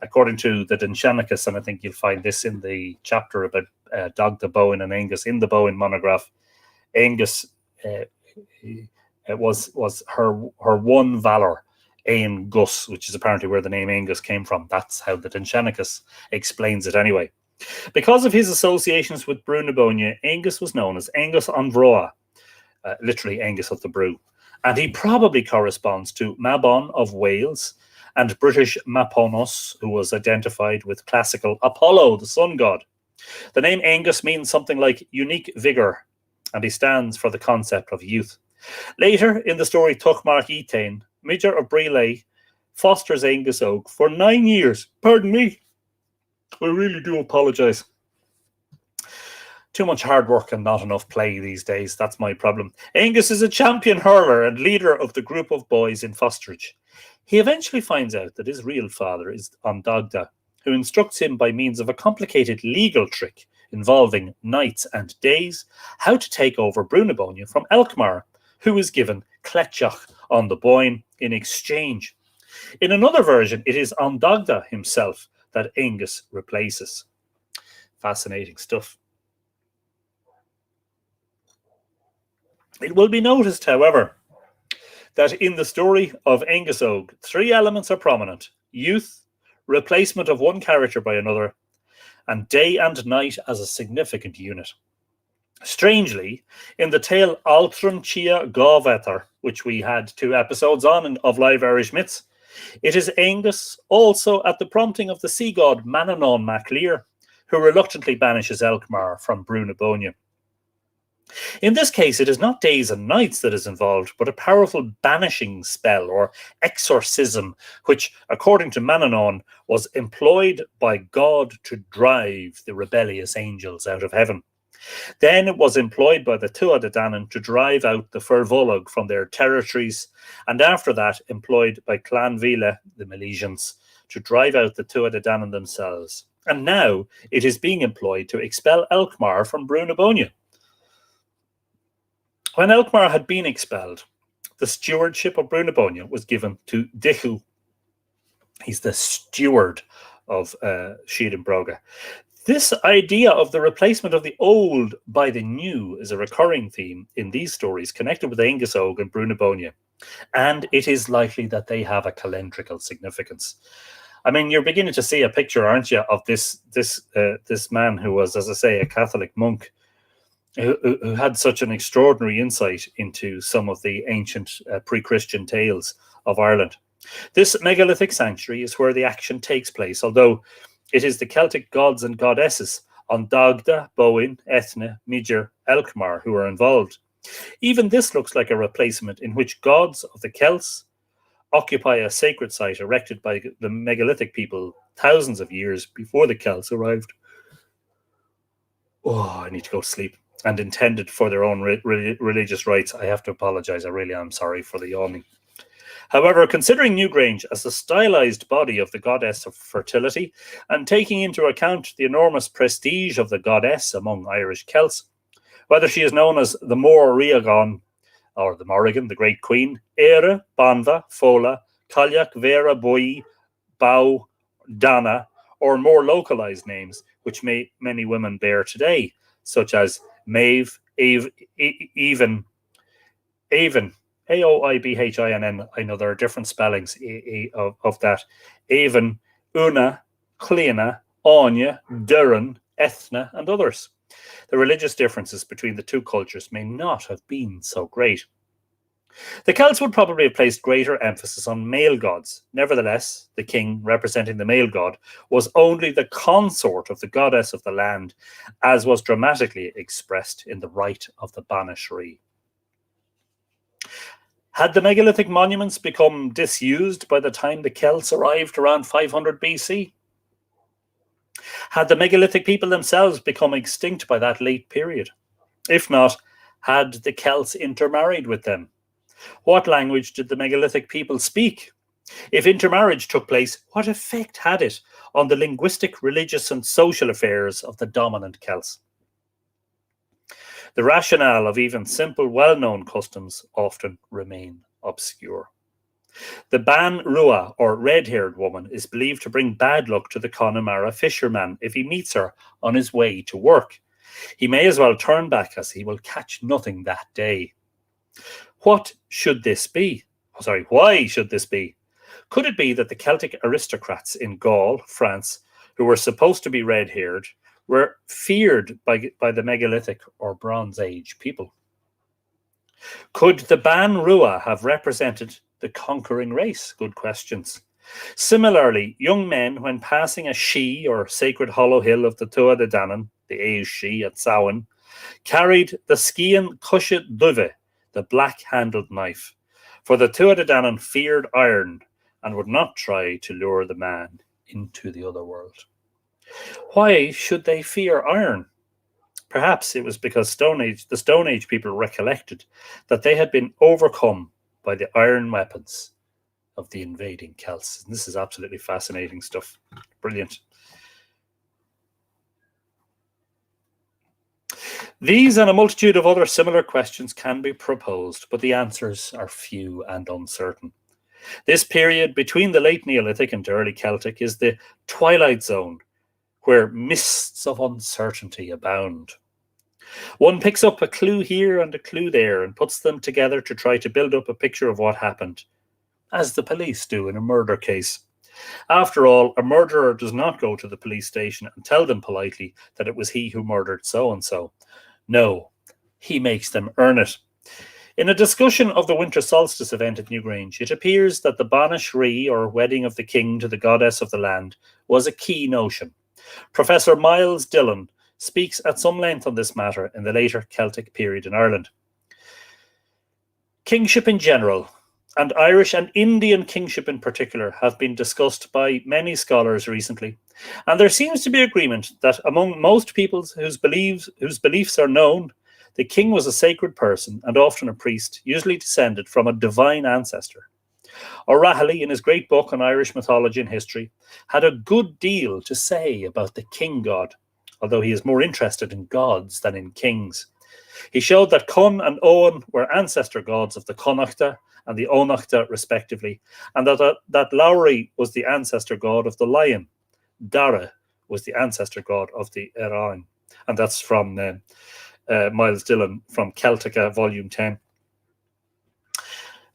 [SPEAKER 1] According to the Dinshanicus, and I think you'll find this in the chapter about Dagda Boin and Aengus in the Boin monograph, Aengus was her one valour, Aen Gus, which is apparently where the name Aengus came from. That's how the Dinshanicus explains it anyway. Because of his associations with Brunabonia, Aengus was known as Aengus an Bhróa, literally Aengus of the Brew, and he probably corresponds to Mabon of Wales and British Maponos, who was identified with classical Apollo, the sun god. The name Aengus means something like unique vigour, and he stands for the concept of youth. Later in the story Tuchmarc Etain, Midger of Bríle fosters Aengus Og for 9 years. Pardon me. I really do apologise. Too much hard work and not enough play these days. That's my problem. Aengus is a champion hurler and leader of the group of boys in fosterage. He eventually finds out that his real father is Ondagda, who instructs him by means of a complicated legal trick involving nights and days how to take over Brunabonia from Elkmar, who is given Cletchach on the Boyne in exchange. In another version, it is Ondagda himself that Aengus replaces. Fascinating stuff. It will be noticed, however, that in the story of Aengus Og, 3 elements are prominent: youth, replacement of one character by another, and day and night as a significant unit. Strangely, in the tale Altran Chia Gávetar, which we had 2 episodes on of Live Irish Myths, it is Aengus, also at the prompting of the sea god Manannán mac Lir, who reluctantly banishes Elkmar from Brunabonia. In this case, it is not days and nights that is involved, but a powerful banishing spell or exorcism, which, according to Manannán, was employed by God to drive the rebellious angels out of heaven. Then it was employed by the Tuatha Dé Danann to drive out the Firbolg from their territories, and after that employed by Clan Vila, the Milesians, to drive out the Tuatha De Danann themselves. And now it is being employed to expel Elkmar from Brúnabonia. When Elkmar had been expelled, the stewardship of Brúnabonia was given to Dichu. He's the steward of Siad and Broga. This idea of the replacement of the old by the new is a recurring theme in these stories connected with Aengus Og and Brúnabonia, and it is likely that they have a calendrical significance. I mean, you're beginning to see a picture, aren't you, of this man who was, as I say, a Catholic monk who had such an extraordinary insight into some of the ancient pre-Christian tales of Ireland. This megalithic sanctuary is where the action takes place, although it is the Celtic gods and goddesses on Dagda, Bowen, Ethna, Midger, Elkmar who are involved. Even this looks like a replacement in which gods of the Celts occupy a sacred site erected by the megalithic people thousands of years before the Celts arrived. Oh, I need to go to sleep. And intended for their own religious rites. I have to apologize. I really am sorry for the yawning. However, considering Newgrange as the stylized body of the goddess of fertility and taking into account the enormous prestige of the goddess among Irish Celts, whether she is known as the Mór Riagan or the Morrigan, the Great Queen, Éire, Banva, Fola, Cailleach, Vera, Bui, Bow, Dana, or more localized names, which many women bear today, such as Maeve, Even, Aoibhinn. I know there are different spellings of that. Avon, Una, Cleana, Anya, Durin, Ethna, and others. The religious differences between the two cultures may not have been so great. The Celts would probably have placed greater emphasis on male gods. Nevertheless, the king, representing the male god, was only the consort of the goddess of the land, as was dramatically expressed in the rite of the Banish Ree. Had the megalithic monuments become disused by the time the Celts arrived around 500 BC? Had the megalithic people themselves become extinct by that late period? If not, had the Celts intermarried with them? What language did the megalithic people speak? If intermarriage took place, what effect had it on the linguistic, religious, and social affairs of the dominant Celts? The rationale of even simple, well-known customs often remain obscure. The Ban Rua, or red-haired woman, is believed to bring bad luck to the Connemara fisherman if he meets her on his way to work. He may as well turn back, as he will catch nothing that day. What should this be? Why should this be? Could it be that the Celtic aristocrats in Gaul, France, who were supposed to be red-haired, were feared by the megalithic or Bronze Age people? Could the Ban Rua have represented the conquering race? Good questions. Similarly, young men, when passing a Shee or sacred hollow hill of the Tuatha De Danann, the Éis Shee at Samhain, carried the Scian Cushit Duve, the black-handled knife, for the Tuatha De Danann feared iron and would not try to lure the man into the other world. Why should they fear iron? Perhaps it was because the Stone Age people recollected that they had been overcome by the iron weapons of the invading Celts. And this is absolutely fascinating stuff. Brilliant. These and a multitude of other similar questions can be proposed, but the answers are few and uncertain. This period between the late Neolithic and early Celtic is the twilight zone, where mists of uncertainty abound. One picks up a clue here and a clue there and puts them together to try to build up a picture of what happened, as the police do in a murder case. After all, a murderer does not go to the police station and tell them politely that it was he who murdered so-and-so. No, he makes them earn it. In a discussion of the winter solstice event at Newgrange, it appears that the Banish Ree, or wedding of the king to the goddess of the land, was a key notion. Professor Miles Dillon speaks at some length on this matter in the later Celtic period in Ireland. Kingship in general, and Irish and Indian kingship in particular, have been discussed by many scholars recently, and there seems to be agreement that among most peoples whose beliefs are known, the king was a sacred person and often a priest, usually descended from a divine ancestor. O'Rahilly, in his great book on Irish mythology and history, had a good deal to say about the king god, although he is more interested in gods than in kings. He showed that Cunn and Owen were ancestor gods of the Connachta and the Onachta, respectively, and that Lowry was the ancestor god of the lion. Dara was the ancestor god of the Erain. And that's from Miles Dillon from Celtica, Volume 10.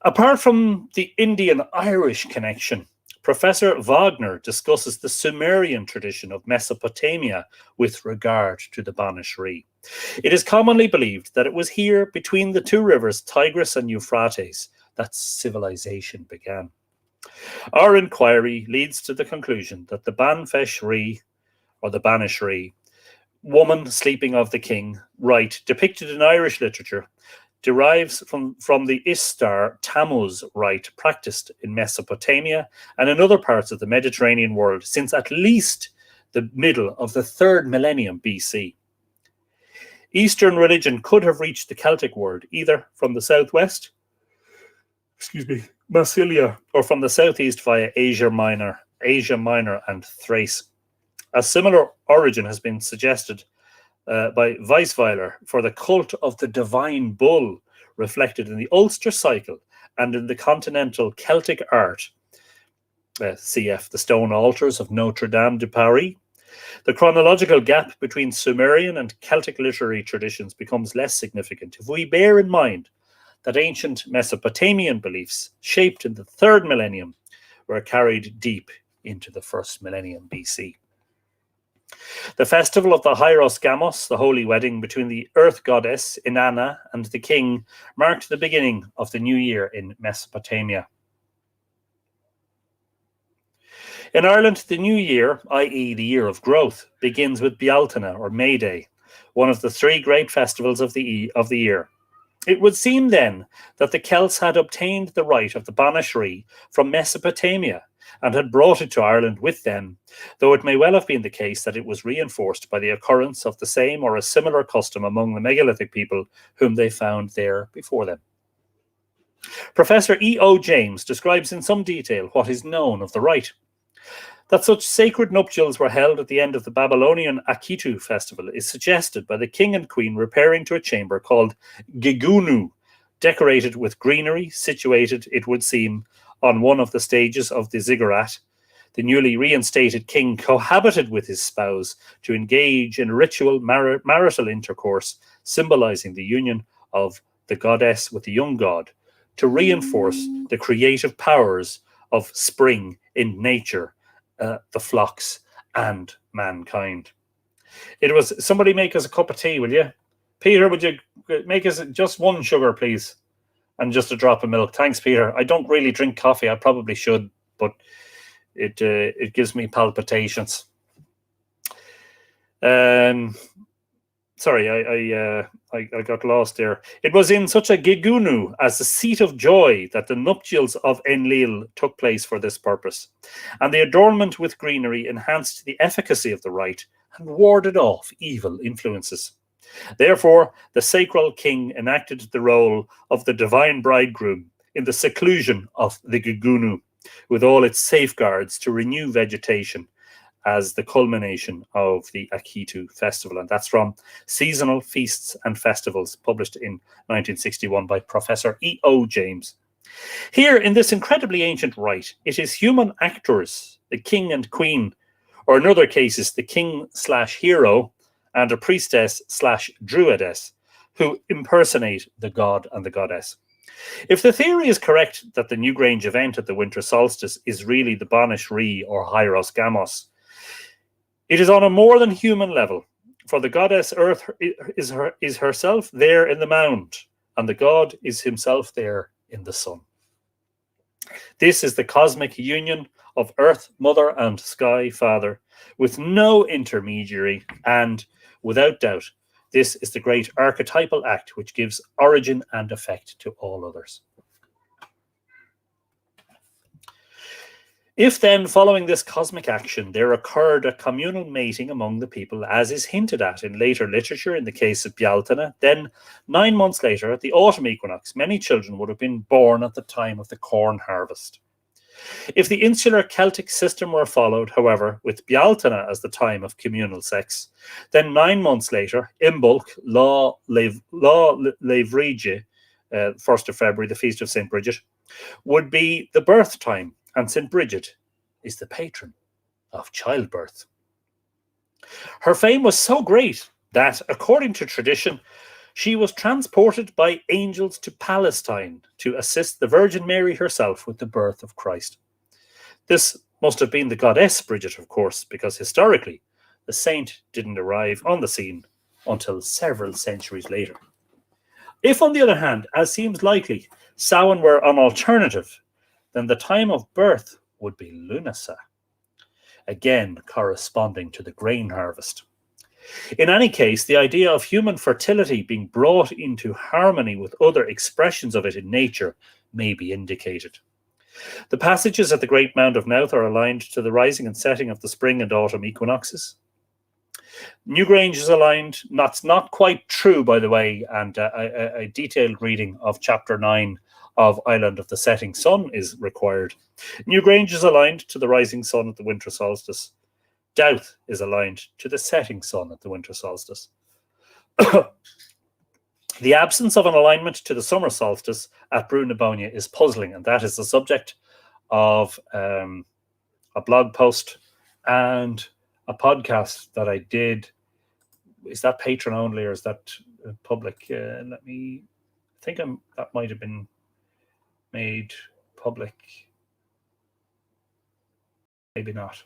[SPEAKER 1] Apart from the Indian-Irish connection, Professor Wagner discusses the Sumerian tradition of Mesopotamia with regard to the Banish Ree. It is commonly believed that it was here, between the two rivers Tigris and Euphrates, that civilization began. Our inquiry leads to the conclusion that the Banfesh Ree, or the Banish Ree, woman sleeping of the king, rite depicted in Irish literature, derives from the Istar Tammuz rite practiced in Mesopotamia and in other parts of the Mediterranean world since at least the middle of the 3rd millennium BC. Eastern religion could have reached the Celtic world either from the southwest, Massilia, or from the southeast via Asia Minor and Thrace. A similar origin has been suggested by Weisweiler for the cult of the divine bull, reflected in the Ulster cycle and in the continental Celtic art, cf. the stone altars of Notre Dame de Paris. The chronological gap between Sumerian and Celtic literary traditions becomes less significant if we bear in mind that ancient Mesopotamian beliefs, shaped in the 3rd millennium, were carried deep into the 1st millennium BC. The festival of the Hyros Gamos, the holy wedding between the earth goddess Inanna and the king, marked the beginning of the new year in Mesopotamia. In Ireland, the new year, i.e. the year of growth, begins with Bealtaine, or May Day, one of the 3 great festivals of the year. It would seem then that the Celts had obtained the rite of the Banish Ree from Mesopotamia and had brought it to Ireland with them, though it may well have been the case that it was reinforced by the occurrence of the same or a similar custom among the megalithic people whom they found there before them. Professor E. O. James describes in some detail what is known of the rite. That such sacred nuptials were held at the end of the Babylonian Akitu festival is suggested by the king and queen repairing to a chamber called Gigunu, decorated with greenery, situated, it would seem, on one of the stages of the ziggurat. The newly reinstated king cohabited with his spouse to engage in ritual marital intercourse, symbolizing the union of the goddess with the young god, to reinforce the creative powers of spring in nature, the flocks, and mankind. It was, somebody make us a cup of tea, will you? Peter, would you make us just 1 sugar, please? And just a drop of milk. Thanks, Peter. I don't really drink coffee. I probably should, but it gives me palpitations. Sorry, I got lost there. It was in such a Gigunu as the seat of joy that the nuptials of Enlil took place for this purpose, and the adornment with greenery enhanced the efficacy of the rite and warded off evil influences. Therefore, the sacral king enacted the role of the divine bridegroom in the seclusion of the Gigunu, with all its safeguards to renew vegetation as the culmination of the Akitu festival. And that's from Seasonal Feasts and Festivals, published in 1961 by Professor E. O. James. Here, in this incredibly ancient rite, it is human actors, the king and queen, or in other cases, the king/hero and a priestess/druidess, who impersonate the god and the goddess. If the theory is correct that the Newgrange event at the winter solstice is really the Banish Ree or Hyros Gamos, it is on a more than human level, for the goddess Earth is herself there in the mound, and the god is himself there in the sun. This is the cosmic union of Earth Mother and Sky Father, with no intermediary, and, without doubt, this is the great archetypal act which gives origin and effect to all others. If then, following this cosmic action, there occurred a communal mating among the people, as is hinted at in later literature in the case of Bealtaine, then 9 months later, at the autumn equinox, many children would have been born at the time of the corn harvest. If the insular Celtic system were followed, however, with Bealtaine as the time of communal sex, then 9 months later, Imbolc, Lá Laimhríde, 1st of February, the feast of St. Bridget, would be the birth time, and St. Bridget is the patron of childbirth. Her fame was so great that, according to tradition, she was transported by angels to Palestine to assist the Virgin Mary herself with the birth of Christ. This must have been the goddess Bridget, of course, because historically the saint didn't arrive on the scene until several centuries later. If, on the other hand, as seems likely, Samhain were an alternative, then the time of birth would be Lunasa, again corresponding to the grain harvest. In any case, the idea of human fertility being brought into harmony with other expressions of it in nature may be indicated. The passages at the Great Mound of Knowth are aligned to the rising and setting of the spring and autumn equinoxes. Newgrange is aligned. That's not quite true, by the way, and a detailed reading of chapter 9 of Island of the Setting Sun is required. Newgrange is aligned to the rising sun at the winter solstice. Douth is aligned to the setting sun at the winter solstice. The absence of an alignment to the summer solstice at Brú-na-Bóinne is puzzling, and that is the subject of a blog post and a podcast that I did. Is that patron only or is that public? That might have been made public. Maybe not.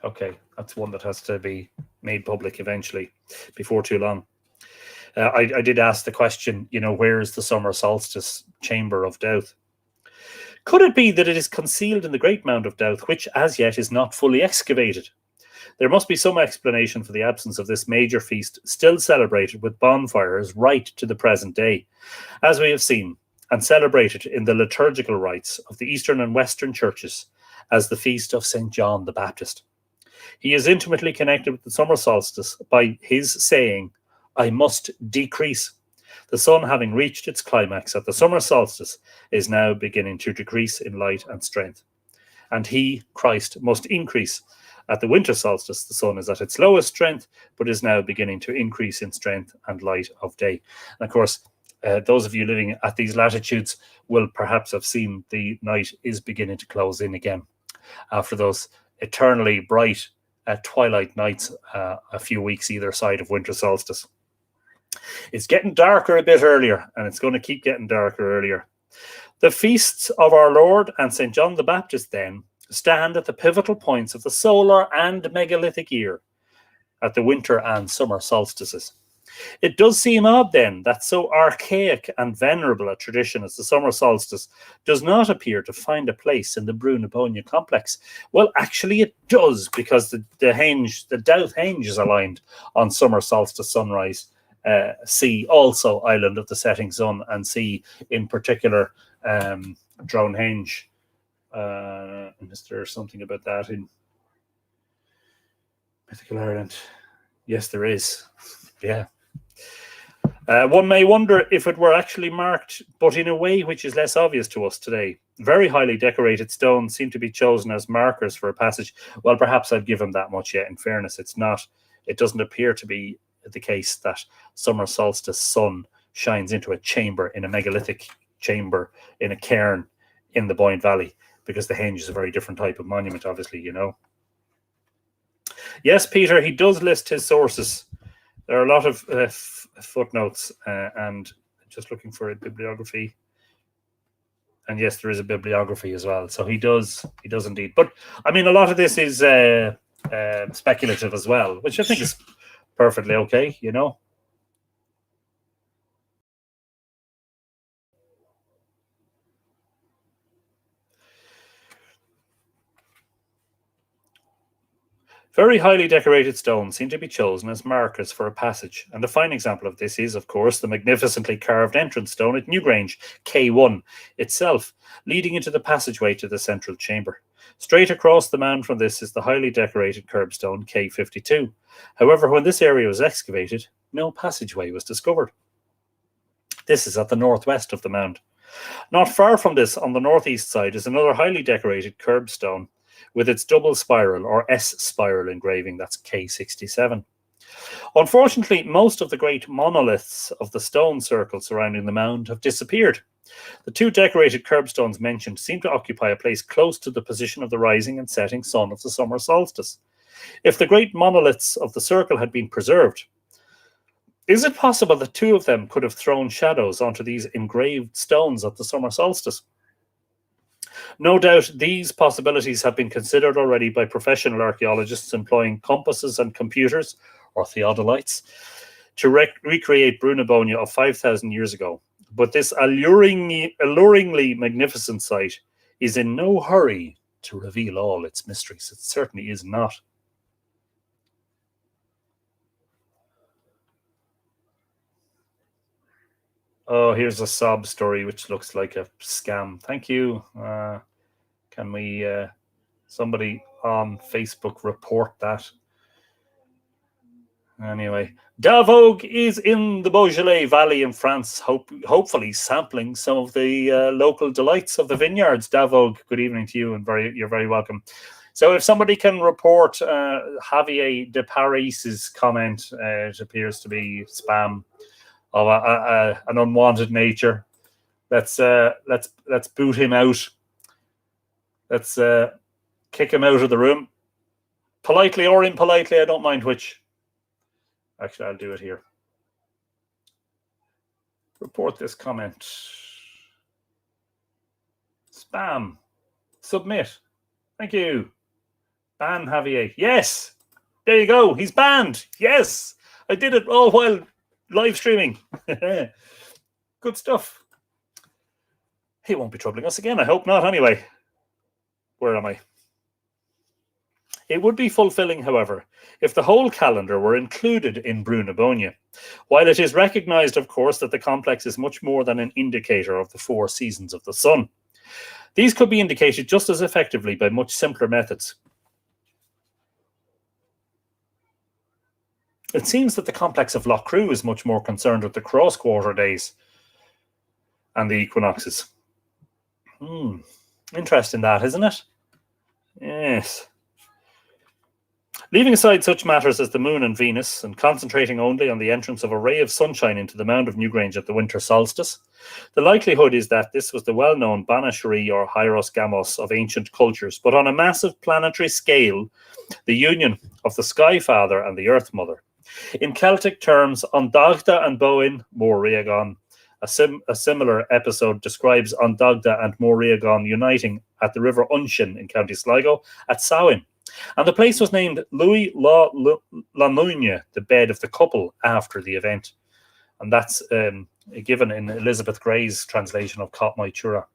[SPEAKER 1] Okay, that's one that has to be made public eventually, before too long. I did ask the question, where is the summer solstice chamber of Douth? Could it be that it is concealed in the Great Mound of Douth, which as yet is not fully excavated? There must be some explanation for the absence of this major feast, still celebrated with bonfires right to the present day, as we have seen, and celebrated in the liturgical rites of the Eastern and Western churches as the feast of St. John the Baptist. He is intimately connected with the summer solstice by his saying, "I must decrease." The sun, having reached its climax at the summer solstice, is now beginning to decrease in light and strength. And he, Christ, must increase. At the winter solstice, the sun is at its lowest strength, but is now beginning to increase in strength and light of day. And of course, those of you living at these latitudes will perhaps have seen the night is beginning to close in again after those eternally bright twilight nights a few weeks either side of winter solstice. It's getting darker a bit earlier, and it's going to keep getting darker earlier. The feasts of our Lord and St. John the Baptist, then, stand at the pivotal points of the solar and megalithic year, at the winter and summer solstices. It does seem odd, then, that so archaic and venerable a tradition as the summer solstice does not appear to find a place in the Brú-na-Bóinne complex. Well, actually it does, because the Douth Henge is aligned on summer solstice sunrise. See also Island of the Setting Sun, and see in particular Drone Henge. Is there something about that in Mythical Ireland? Yes, there is. Yeah. One may wonder if it were actually marked, but in a way which is less obvious to us today. Very highly decorated stones seem to be chosen as markers for a passage. Well, perhaps I've given that much yet. In fairness, it's not. It doesn't appear to be the case that summer solstice sun shines into a chamber, in a megalithic chamber, in a cairn in the Boyne Valley, because the Henge is a very different type of monument, obviously, Yes, Peter, he does list his sources. There are a lot of footnotes, and just looking for a bibliography. And yes, there is a bibliography as well. So he does indeed. But I mean, a lot of this is speculative as well, which I think is perfectly okay, Very highly decorated stones seem to be chosen as markers for a passage, and a fine example of this is, of course, the magnificently carved entrance stone at Newgrange, K1 itself, leading into the passageway to the central chamber. Straight across the mound from this is the highly decorated curbstone K52. However, when this area was excavated, no passageway was discovered. This is at the northwest of the mound. Not far from this, on the northeast side, is another highly decorated curbstone with its double spiral or S spiral engraving, that's K67. Unfortunately, most of the great monoliths of the stone circle surrounding the mound have disappeared. The two decorated curbstones mentioned seem to occupy a place close to the position of the rising and setting sun of the summer solstice. If the great monoliths of the circle had been preserved, is it possible that two of them could have thrown shadows onto these engraved stones at the summer solstice? No doubt these possibilities have been considered already by professional archaeologists employing compasses and computers, or theodolites, to recreate Brunabonia of 5,000 years ago. But this alluringly magnificent site is in no hurry to reveal all its mysteries. It certainly is not. Oh, here's a sob story which looks like a scam. Thank you. Can we, somebody on Facebook report that? Anyway, Davog is in the Beaujolais Valley in France, hopefully sampling some of the local delights of the vineyards. Davog, good evening to you, and you're very welcome. So if somebody can report Javier de Paris's comment, it appears to be spam of an unwanted nature. Let's boot him out. Let's kick him out of the room. Politely or impolitely, I don't mind which. Actually, I'll do it here. Report this comment. Spam. Submit. Thank you. Ban Javier. Yes. There you go. He's banned. Yes. I did it all while live streaming. Good stuff. He won't be troubling us again. I hope not anyway. Where am I? It would be fulfilling, however, if the whole calendar were included in Brunabonia. While it is recognised, of course, that the complex is much more than an indicator of the 4 seasons of the sun. These could be indicated just as effectively by much simpler methods. It seems that the complex of Lough Crew is much more concerned with the cross-quarter days and the equinoxes. Interesting that, isn't it? Yes. Leaving aside such matters as the moon and Venus and concentrating only on the entrance of a ray of sunshine into the mound of Newgrange at the winter solstice, the likelihood is that this was the well-known Banashri or Hyros Gamos of ancient cultures, but on a massive planetary scale, the union of the Sky Father and the Earth Mother. In Celtic terms, Ondagda and Boin, Morriagon. A similar episode describes Ondagda and Morriagon uniting at the River Unshin in County Sligo at Samhain. And the place was named Louis La Mugne, the bed of the couple, after the event. And that's given in Elizabeth Gray's translation of Cot My Chura.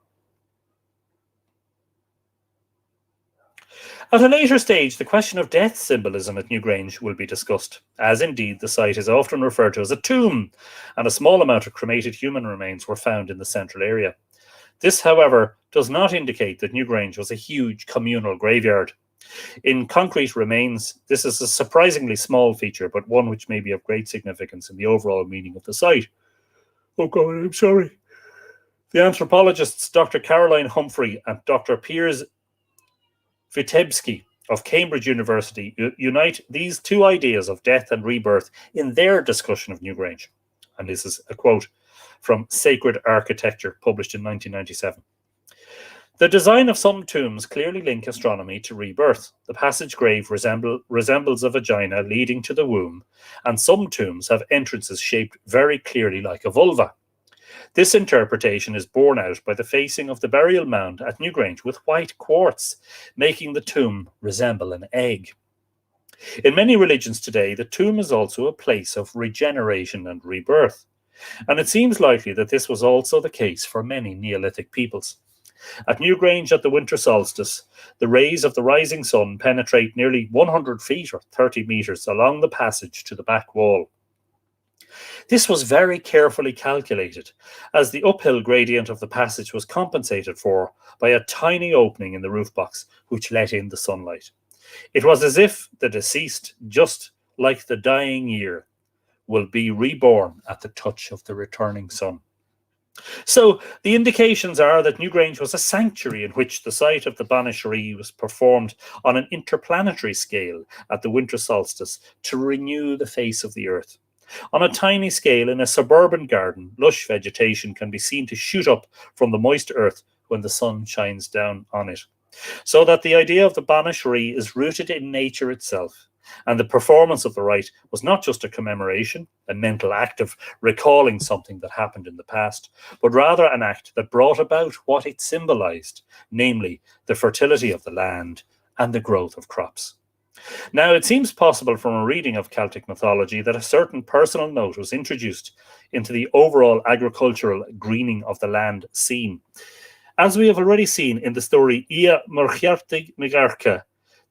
[SPEAKER 1] At a later stage, the question of death symbolism at Newgrange will be discussed, as indeed the site is often referred to as a tomb, and a small amount of cremated human remains were found in the central area. This, however, does not indicate that Newgrange was a huge communal graveyard. In concrete remains, this is a surprisingly small feature, but one which may be of great significance in the overall meaning of the site. Oh God, I'm sorry. The anthropologists Dr. Caroline Humphrey and Dr. Piers Vitebsky of Cambridge University unite these two ideas of death and rebirth in their discussion of Newgrange. And this is a quote from Sacred Architecture, published in 1997. The design of some tombs clearly link astronomy to rebirth. The passage grave resembles a vagina leading to the womb, and some tombs have entrances shaped very clearly like a vulva. This interpretation is borne out by the facing of the burial mound at Newgrange with white quartz, making the tomb resemble an egg. In many religions today, the tomb is also a place of regeneration and rebirth, and it seems likely that this was also the case for many Neolithic peoples. At Newgrange at the winter solstice, the rays of the rising sun penetrate nearly 100 feet or 30 meters along the passage to the back wall. This was very carefully calculated, as the uphill gradient of the passage was compensated for by a tiny opening in the roof box which let in the sunlight. It was as if the deceased, just like the dying year, will be reborn at the touch of the returning sun. So the indications are that Newgrange was a sanctuary in which the site of the Banishee was performed on an interplanetary scale at the winter solstice to renew the face of the earth. On a tiny scale in a suburban garden, lush vegetation can be seen to shoot up from the moist earth when the sun shines down on it. So that the idea of the Banishee is rooted in nature itself. And the performance of the rite was not just a commemoration, a mental act of recalling something that happened in the past, but rather an act that brought about what it symbolized, namely the fertility of the land and the growth of crops. Now, it seems possible from a reading of Celtic mythology that a certain personal note was introduced into the overall agricultural greening of the land scene. As we have already seen in the story Ia Murchiartig Migarcha,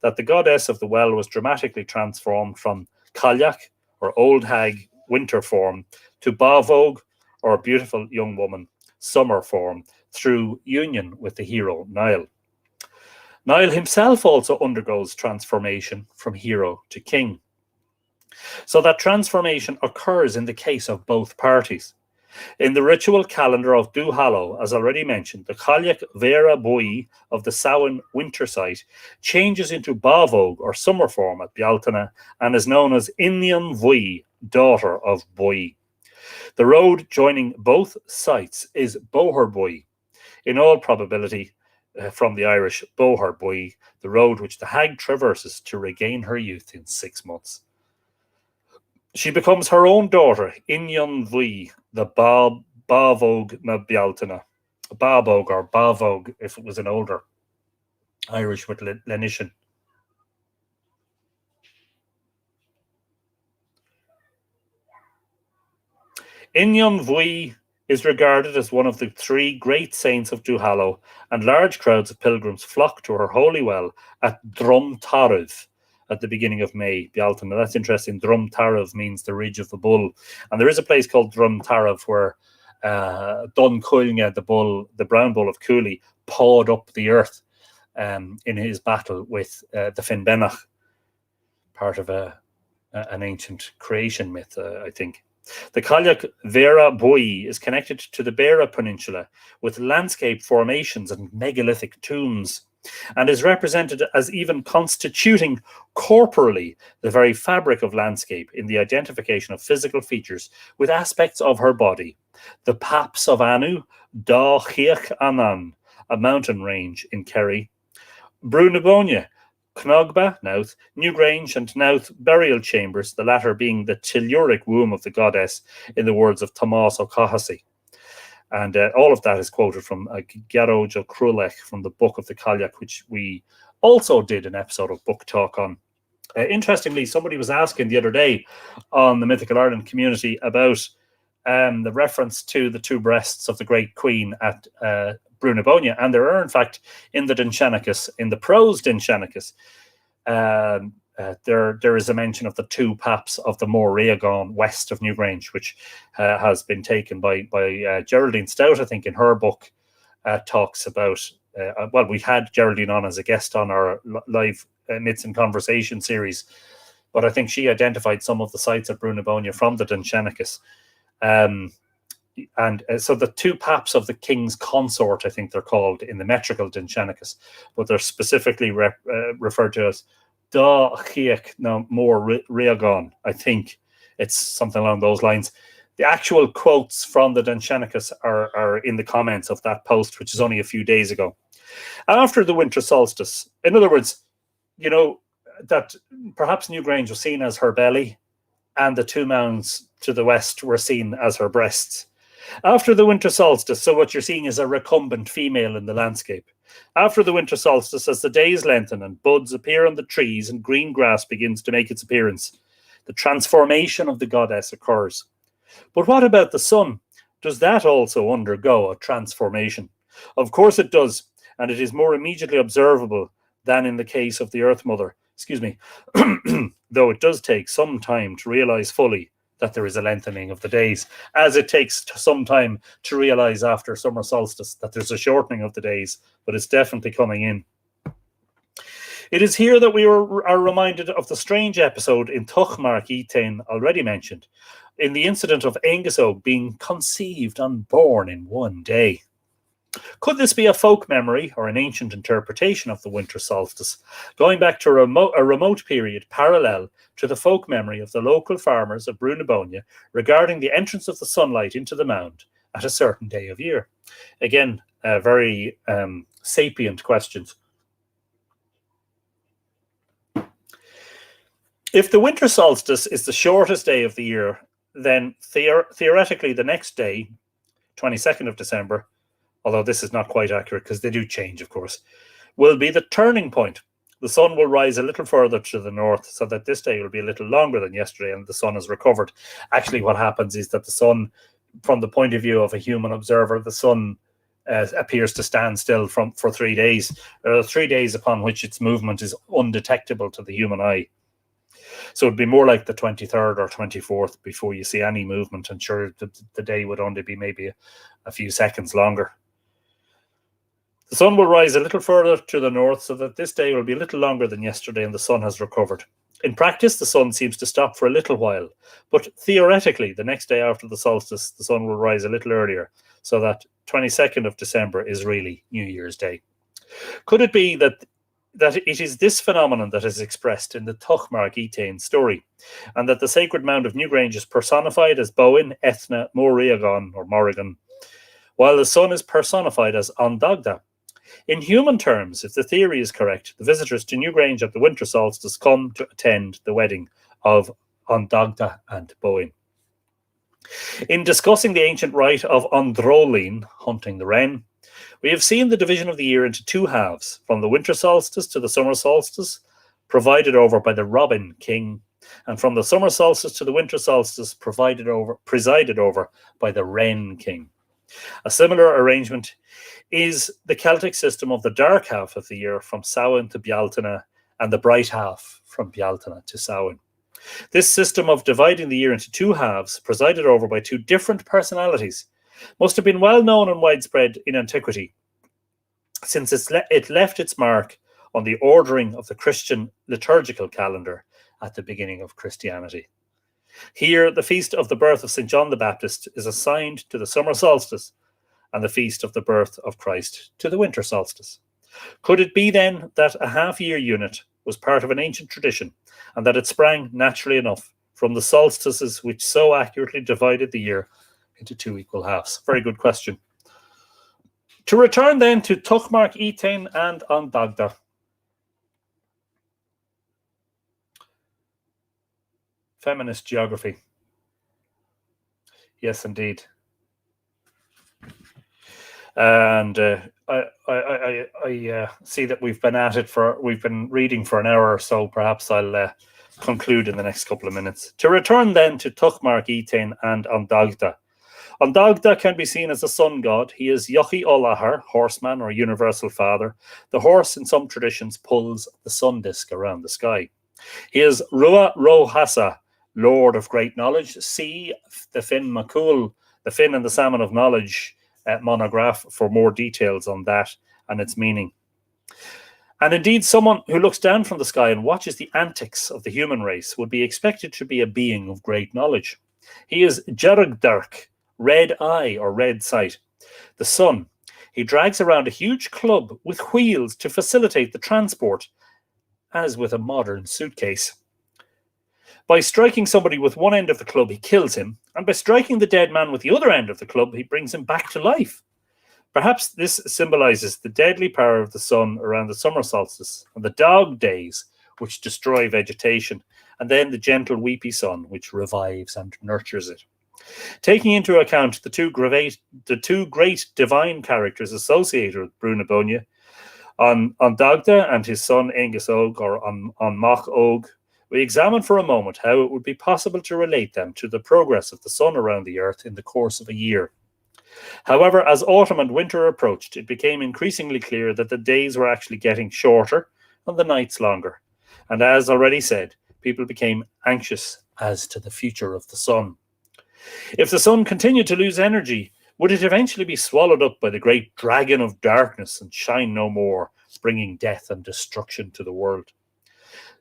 [SPEAKER 1] that the goddess of the well was dramatically transformed from Cailleach, or old hag, winter form, to Bavog, or beautiful young woman, summer form, through union with the hero Niall. Niall himself also undergoes transformation from hero to king. So that transformation occurs in the case of both parties. In the ritual calendar of Duhallow, as already mentioned, the Cailleach Vera Bui of the Samhain winter site changes into Bavog, or summer form, at Bealtaine, and is known as Innion Bui, daughter of Bui. The road joining both sites is Boher Bui, in all probability from the Irish Boher Bui, the road which the hag traverses to regain her youth in 6 months. She becomes her own daughter, Innion Bui, the Bavog na Bealtaine. Babog, or Bavog, if it was an older Irish with lenition. Innion Bui is regarded as one of the 3 great saints of Duhallow, and large crowds of pilgrims flock to her holy well at Drum Tarav at the beginning of May, Bealtaine. Now that's interesting. Drum Tarav means the Ridge of the Bull. And there is a place called Drum Tarav where Dun Coilne, the bull, the brown bull of Cooley, pawed up the earth in his battle with the Finbenach, part of an ancient creation myth, I think. The Cailleach Vera Bui is connected to the Beara Peninsula with landscape formations and megalithic tombs, and is represented as even constituting corporally the very fabric of landscape in the identification of physical features with aspects of her body. The Paps of Anu, Da Chiach Anan, a mountain range in Kerry, Brunibonia, Knogba, Nouth, Newgrange, and Nouth burial chambers, the latter being the telluric womb of the goddess, in the words of Tomás O'Cahasy. And all of that is quoted from Garoj O'Crulech from the Book of the Cailleach, which we also did an episode of Book Talk on. Interestingly, somebody was asking the other day on the Mythical Ireland community about the reference to the 2 breasts of the great queen at Brunibonia, and there are in fact in the Dinshanachus, in the prose Dinshanachus, there is a mention of the 2 paps of the Mór Réagáin west of Newgrange, which has been taken by Geraldine Stout, I think, in her book, talks about, well, we had Geraldine on as a guest on our live Myths and Conversation series, but I think she identified some of the sites at Brunibonia from the Dinshanachus. And so the 2 paps of the king's consort, I think they're called in the metrical Dinshanachus, but they're specifically referred to as Da Chiach na Mór Réagáin. I think it's something along those lines. The actual quotes from the Dinshanachus are in the comments of that post, which is only a few days ago. After the winter solstice, in other words, you know, that perhaps Newgrange was seen as her belly, and the 2 mounds to the west were seen as her breasts. After the winter solstice, so what you're seeing is a recumbent female in the landscape. After the winter solstice, as the days lengthen and buds appear on the trees and green grass begins to make its appearance, the transformation of the goddess occurs. But what about the sun? Does that also undergo a transformation? Of course it does, and it is more immediately observable than in the case of the Earth Mother, though it does take some time to realize fully that there is a lengthening of the days, as it takes some time to realize after summer solstice that there's a shortening of the days, but it's definitely coming in. It is here that we are reminded of the strange episode in Tuchmark Etain already mentioned, in the incident of Aengus Og being conceived and born in one day. Could this be a folk memory or an ancient interpretation of the winter solstice, going back to a remote period parallel to the folk memory of the local farmers of Brunabonia regarding the entrance of the sunlight into the mound at a certain day of year? Again, very sapient questions. If the winter solstice is the shortest day of the year, then theoretically the next day, 22nd of December, although this is not quite accurate because they do change, of course, will be the turning point. The sun will rise a little further to the north so that this day will be a little longer than yesterday and the sun has recovered. Actually, what happens is that the sun, from the point of view of a human observer, the sun appears to stand still for 3 days. There are 3 days upon which its movement is undetectable to the human eye. So it'd be more like the 23rd or 24th before you see any movement, and sure, the day would only be maybe a few seconds longer. The sun will rise a little further to the north so that this day will be a little longer than yesterday and the sun has recovered. In practice, the sun seems to stop for a little while, but theoretically, the next day after the solstice, the sun will rise a little earlier, so that 22nd of December is really New Year's Day. Could it be that it is this phenomenon that is expressed in the Tuchmark Etain story, and that the sacred mound of Newgrange is personified as Bowen, Ethna, Morrigan, or Morrigan, while the sun is personified as Ondagda? In human terms, if the theory is correct, the visitors to Newgrange at the winter solstice come to attend the wedding of Ondagda and Bowen. In discussing the ancient rite of Androlin, hunting the wren, we have seen the division of the year into two halves, from the winter solstice to the summer solstice, provided over by the Robin King, and from the summer solstice to the winter solstice, presided over by the Wren King. A similar arrangement is the Celtic system of the dark half of the year from Samhain to Bealtaine, and the bright half from Bealtaine to Samhain. This system of dividing the year into two halves, presided over by two different personalities, must have been well known and widespread in antiquity, since it left its mark on the ordering of the Christian liturgical calendar at the beginning of Christianity. Here, the feast of the birth of St. John the Baptist is assigned to the summer solstice, and the feast of the birth of Christ to the winter solstice. Could it be then that a half-year unit was part of an ancient tradition, and that it sprang naturally enough from the solstices which so accurately divided the year into two equal halves? Very good question. To return then to Tuchmark Etain and Ondagda. Feminist geography. Yes, indeed. And I see that we've been reading for an hour or so. Perhaps I'll conclude in the next couple of minutes. To return then to Tuchmark Etain and Ondagda. Ondagda can be seen as a sun god. He is Yochi Olahar, horseman or universal father. The horse in some traditions pulls the sun disk around the sky. He is Rua Rohasa, Lord of Great Knowledge. See the Finn Macul, the Finn and the Salmon of Knowledge monograph for more details on that and its meaning. And indeed, someone who looks down from the sky and watches the antics of the human race would be expected to be a being of great knowledge. He is Jaragdark, red eye or red sight, the sun. He drags around a huge club with wheels to facilitate the transport, as with a modern suitcase. By striking somebody with one end of the club, he kills him, and by striking the dead man with the other end of the club, he brings him back to life. Perhaps this symbolizes the deadly power of the sun around the summer solstice, and the dog days, which destroy vegetation, and then the gentle weepy sun, which revives and nurtures it. Taking into account the two great divine characters associated with Brunabonia, Ondagda and his son Aengus Og, or Mach Og, we examine for a moment how it would be possible to relate them to the progress of the sun around the earth in the course of a year. However, as autumn and winter approached, it became increasingly clear that the days were actually getting shorter and the nights longer. And as already said, people became anxious as to the future of the sun. If the sun continued to lose energy, would it eventually be swallowed up by the great dragon of darkness and shine no more, bringing death and destruction to the world?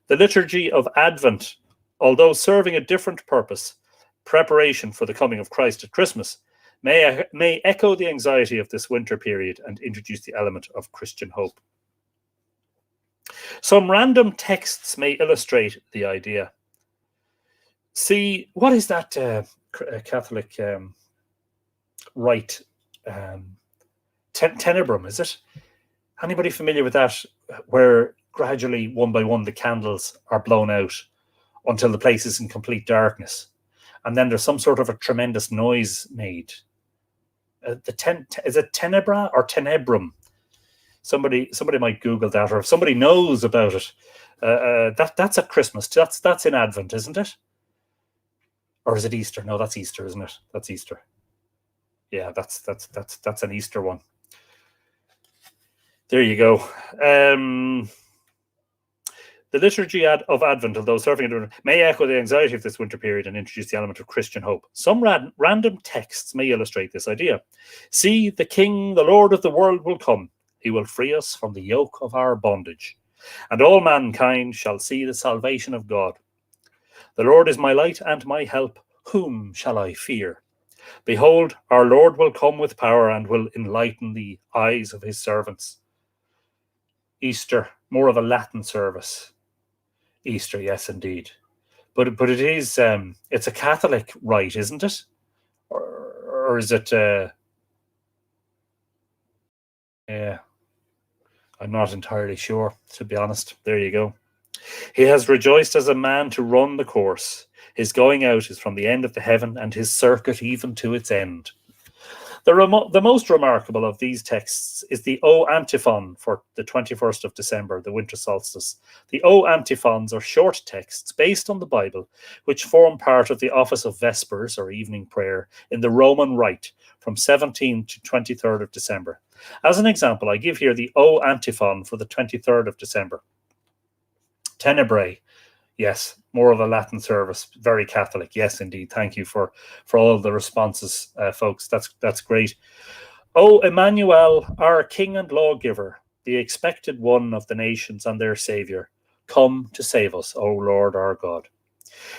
[SPEAKER 1] The liturgy of Advent, although serving a different purpose, preparation for the coming of Christ at Christmas, may echo the anxiety of this winter period and introduce the element of Christian hope. Some random texts may illustrate the idea. See, what is that Catholic rite? Tenebrum, is it? Anybody familiar with that? Where gradually, one by one, the candles are blown out until the place is in complete darkness. And then there's some sort of a tremendous noise made. Is it tenebra or tenebrum? Somebody might Google that, or if somebody knows about it. That's at Christmas. That's in Advent, isn't it? Or is it Easter? No, that's Easter, isn't it? That's Easter. Yeah, that's an Easter one. There you go. The liturgy of Advent, although serving may echo the anxiety of this winter period and introduce the element of Christian hope. Some random texts may illustrate this idea. See, the King, the Lord of the world will come. He will free us from the yoke of our bondage, and all mankind shall see the salvation of God. The Lord is my light and my help. Whom shall I fear? Behold, our Lord will come with power and will enlighten the eyes of his servants. Easter, more of a Latin service. Easter, yes, indeed. But it is, it's a Catholic rite, isn't it? Or is it, yeah, I'm not entirely sure, to be honest. There you go. He has rejoiced as a man to run the course. His going out is from the end of the heaven, and his circuit even to its end. The most remarkable of these texts is the O antiphon for the 21st of December, the winter solstice. The O antiphons are short texts based on the Bible, which form part of the office of Vespers, or evening prayer, in the Roman Rite from 17th to 23rd of December. As an example, I give here the O antiphon for the 23rd of December. Tenebrae, yes, more of a Latin service, very Catholic. Yes, indeed. Thank you for all the responses, folks. That's great. O Emmanuel, our King and Lawgiver, the expected one of the nations and their Saviour, come to save us, O Lord our God.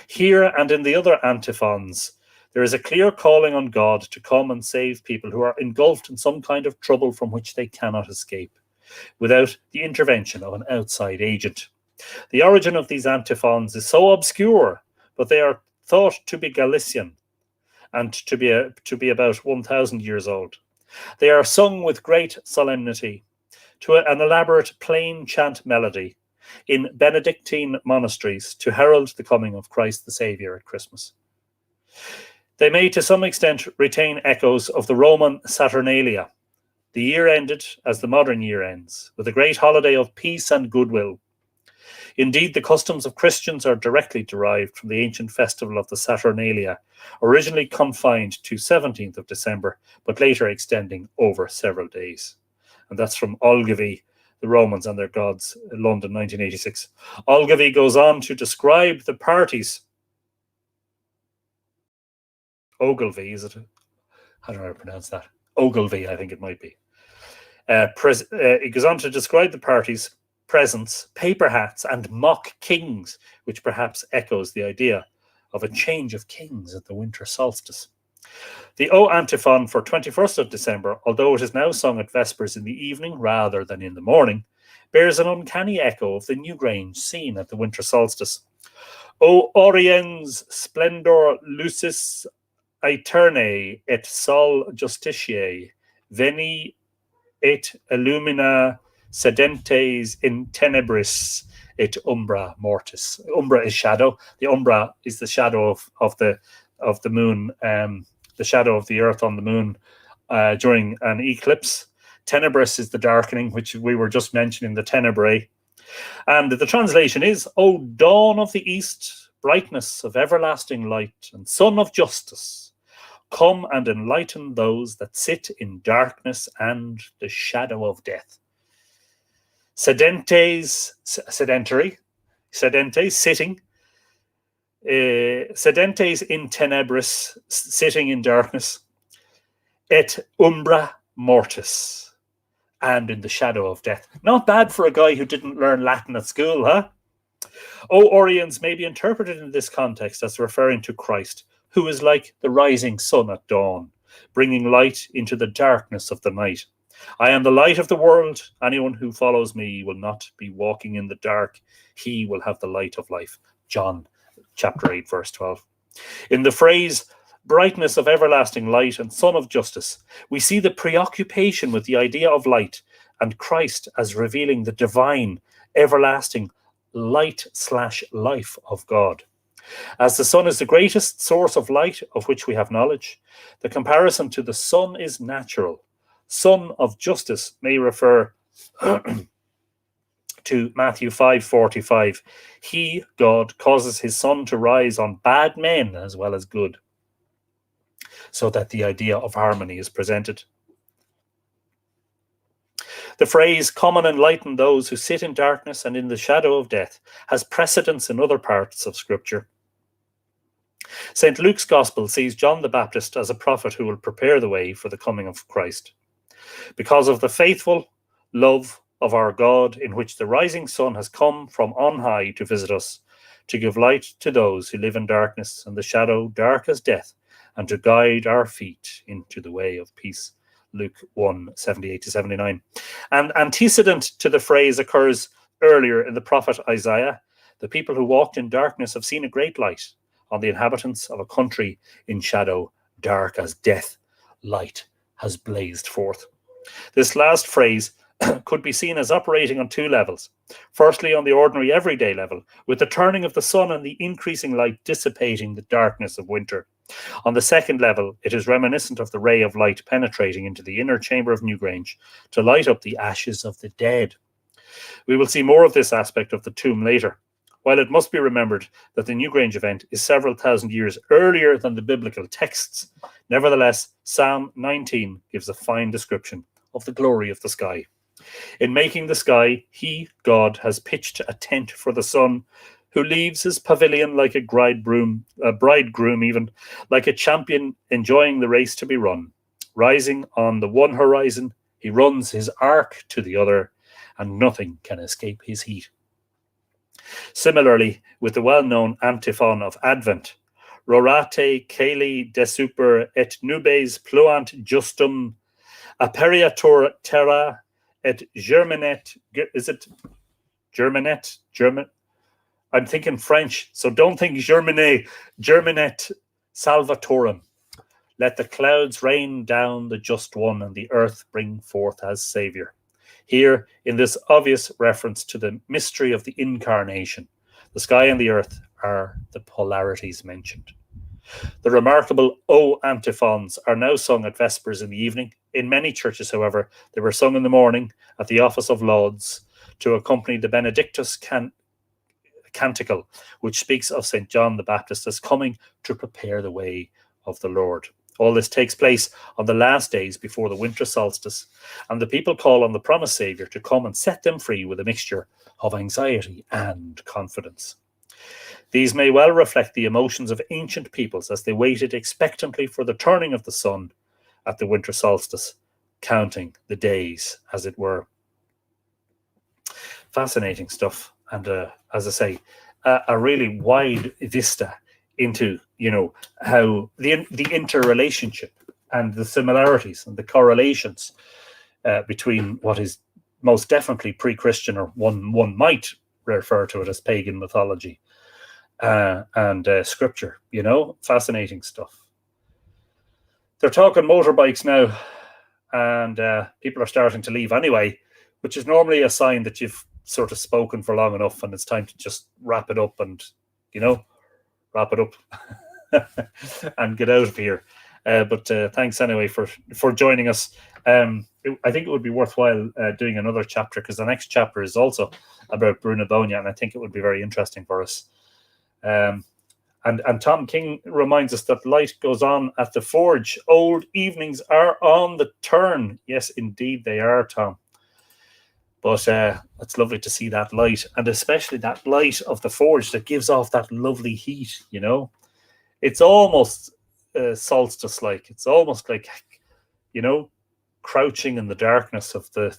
[SPEAKER 1] Here and in the other antiphons, there is a clear calling on God to come and save people who are engulfed in some kind of trouble from which they cannot escape, without the intervention of an outside agent. The origin of these antiphons is so obscure, but they are thought to be Galician and to be about 1,000 years old. They are sung with great solemnity to an elaborate plain chant melody in Benedictine monasteries to herald the coming of Christ the Saviour at Christmas. They may to some extent retain echoes of the Roman Saturnalia. The year ended as the modern year ends, with a great holiday of peace and goodwill. Indeed, the customs of Christians are directly derived from the ancient festival of the Saturnalia, originally confined to 17th of December, but later extending over several days. And that's from Ogilvy, The Romans and Their Gods, London, 1986. Ogilvy goes on to describe the parties. Ogilvy, is it? How do I pronounce that? Ogilvy, I think it might be. It goes on to describe the parties, presents, paper hats, and mock kings, which perhaps echoes the idea of a change of kings at the winter solstice. The O antiphon for 21st of December, although it is now sung at Vespers in the evening rather than in the morning, bears an uncanny echo of the Newgrange scene at the winter solstice. O oriens splendor lucis aeternae et sol justitiae, veni et illumina sedentes in tenebris et umbra mortis. Umbra is shadow. The umbra is the shadow of the moon, the shadow of the earth on the moon during an eclipse. Tenebris is the darkening, which we were just mentioning, the tenebrae. And the translation is, O dawn of the east, brightness of everlasting light, and sun of justice, come and enlighten those that sit in darkness and the shadow of death. Sedentes, sedentary, sedente, sitting. sedentes in tenebris, sitting in darkness, et umbra mortis, and in the shadow of death. Not bad for a guy who didn't learn Latin at school, huh? O Oriens may be interpreted in this context as referring to Christ, who is like the rising sun at dawn, bringing light into the darkness of the night. I am the light of the world. Anyone who follows me will not be walking in the dark. He will have the light of life. John chapter 8, verse 12. In the phrase, brightness of everlasting light and sun of justice, we see the preoccupation with the idea of light and Christ as revealing the divine, everlasting light/life of God. As the sun is the greatest source of light of which we have knowledge, the comparison to the sun is natural. Sun of justice may refer to Matthew 5:45. He, God, causes his sun to rise on bad men as well as good, so that the idea of harmony is presented. The phrase, come and enlighten those who sit in darkness and in the shadow of death, has precedence in other parts of Scripture. St. Luke's Gospel sees John the Baptist as a prophet who will prepare the way for the coming of Christ. Because of the faithful love of our God, in which the rising sun has come from on high to visit us, to give light to those who live in darkness and the shadow dark as death, and to guide our feet into the way of peace. Luke 1:78-79. And antecedent to the phrase occurs earlier in the prophet Isaiah. The people who walked in darkness have seen a great light. On the inhabitants of a country in shadow, dark as death, light has blazed forth. This last phrase could be seen as operating on two levels. Firstly, on the ordinary everyday level, with the turning of the sun and the increasing light dissipating the darkness of winter. On the second level, it is reminiscent of the ray of light penetrating into the inner chamber of Newgrange to light up the ashes of the dead. We will see more of this aspect of the tomb later. While it must be remembered that the Newgrange event is several thousand years earlier than the biblical texts, nevertheless, Psalm 19 gives a fine description of the glory of the sky. In making the sky, he, God, has pitched a tent for the sun, who leaves his pavilion like a bridegroom even, like a champion enjoying the race to be run. Rising on the one horizon, he runs his arc to the other, and nothing can escape his heat. Similarly, with the well-known antiphon of Advent, Rorate caeli desuper et nubes pluant justum, aperiatur terra et germinet. Is it germinet? I'm thinking French, so don't think germinet. Germinet salvatorum. Let the clouds rain down the just one, and the earth bring forth as Saviour. Here, in this obvious reference to the mystery of the incarnation, the sky and the earth are the polarities mentioned. The remarkable O antiphons are now sung at Vespers in the evening. In many churches, however, they were sung in the morning at the Office of Lauds to accompany the Benedictus Canticle, which speaks of St. John the Baptist as coming to prepare the way of the Lord. All this takes place on the last days before the winter solstice, and the people call on the promised Saviour to come and set them free with a mixture of anxiety and confidence. These may well reflect the emotions of ancient peoples as they waited expectantly for the turning of the sun at the winter solstice, counting the days, as it were. Fascinating stuff, and as I say, a really wide vista into, how the interrelationship and the similarities and the correlations between what is most definitely pre-Christian, or one might refer to it as pagan mythology, and scripture. Fascinating stuff. They're talking motorbikes now, and people are starting to leave anyway, which is normally a sign that you've sort of spoken for long enough and it's time to just wrap it up and and get out of here. But thanks anyway for joining us. I think it would be worthwhile doing another chapter, because the next chapter is also about Brunabonia, and I think it would be very interesting for us. And Tom King reminds us that light goes on at the forge. Old evenings are on the turn. Yes, indeed they are, Tom. But it's lovely to see that light, and especially that light of the forge that gives off that lovely heat, you know. It's almost solstice-like. It's almost like, you know, crouching in the darkness of the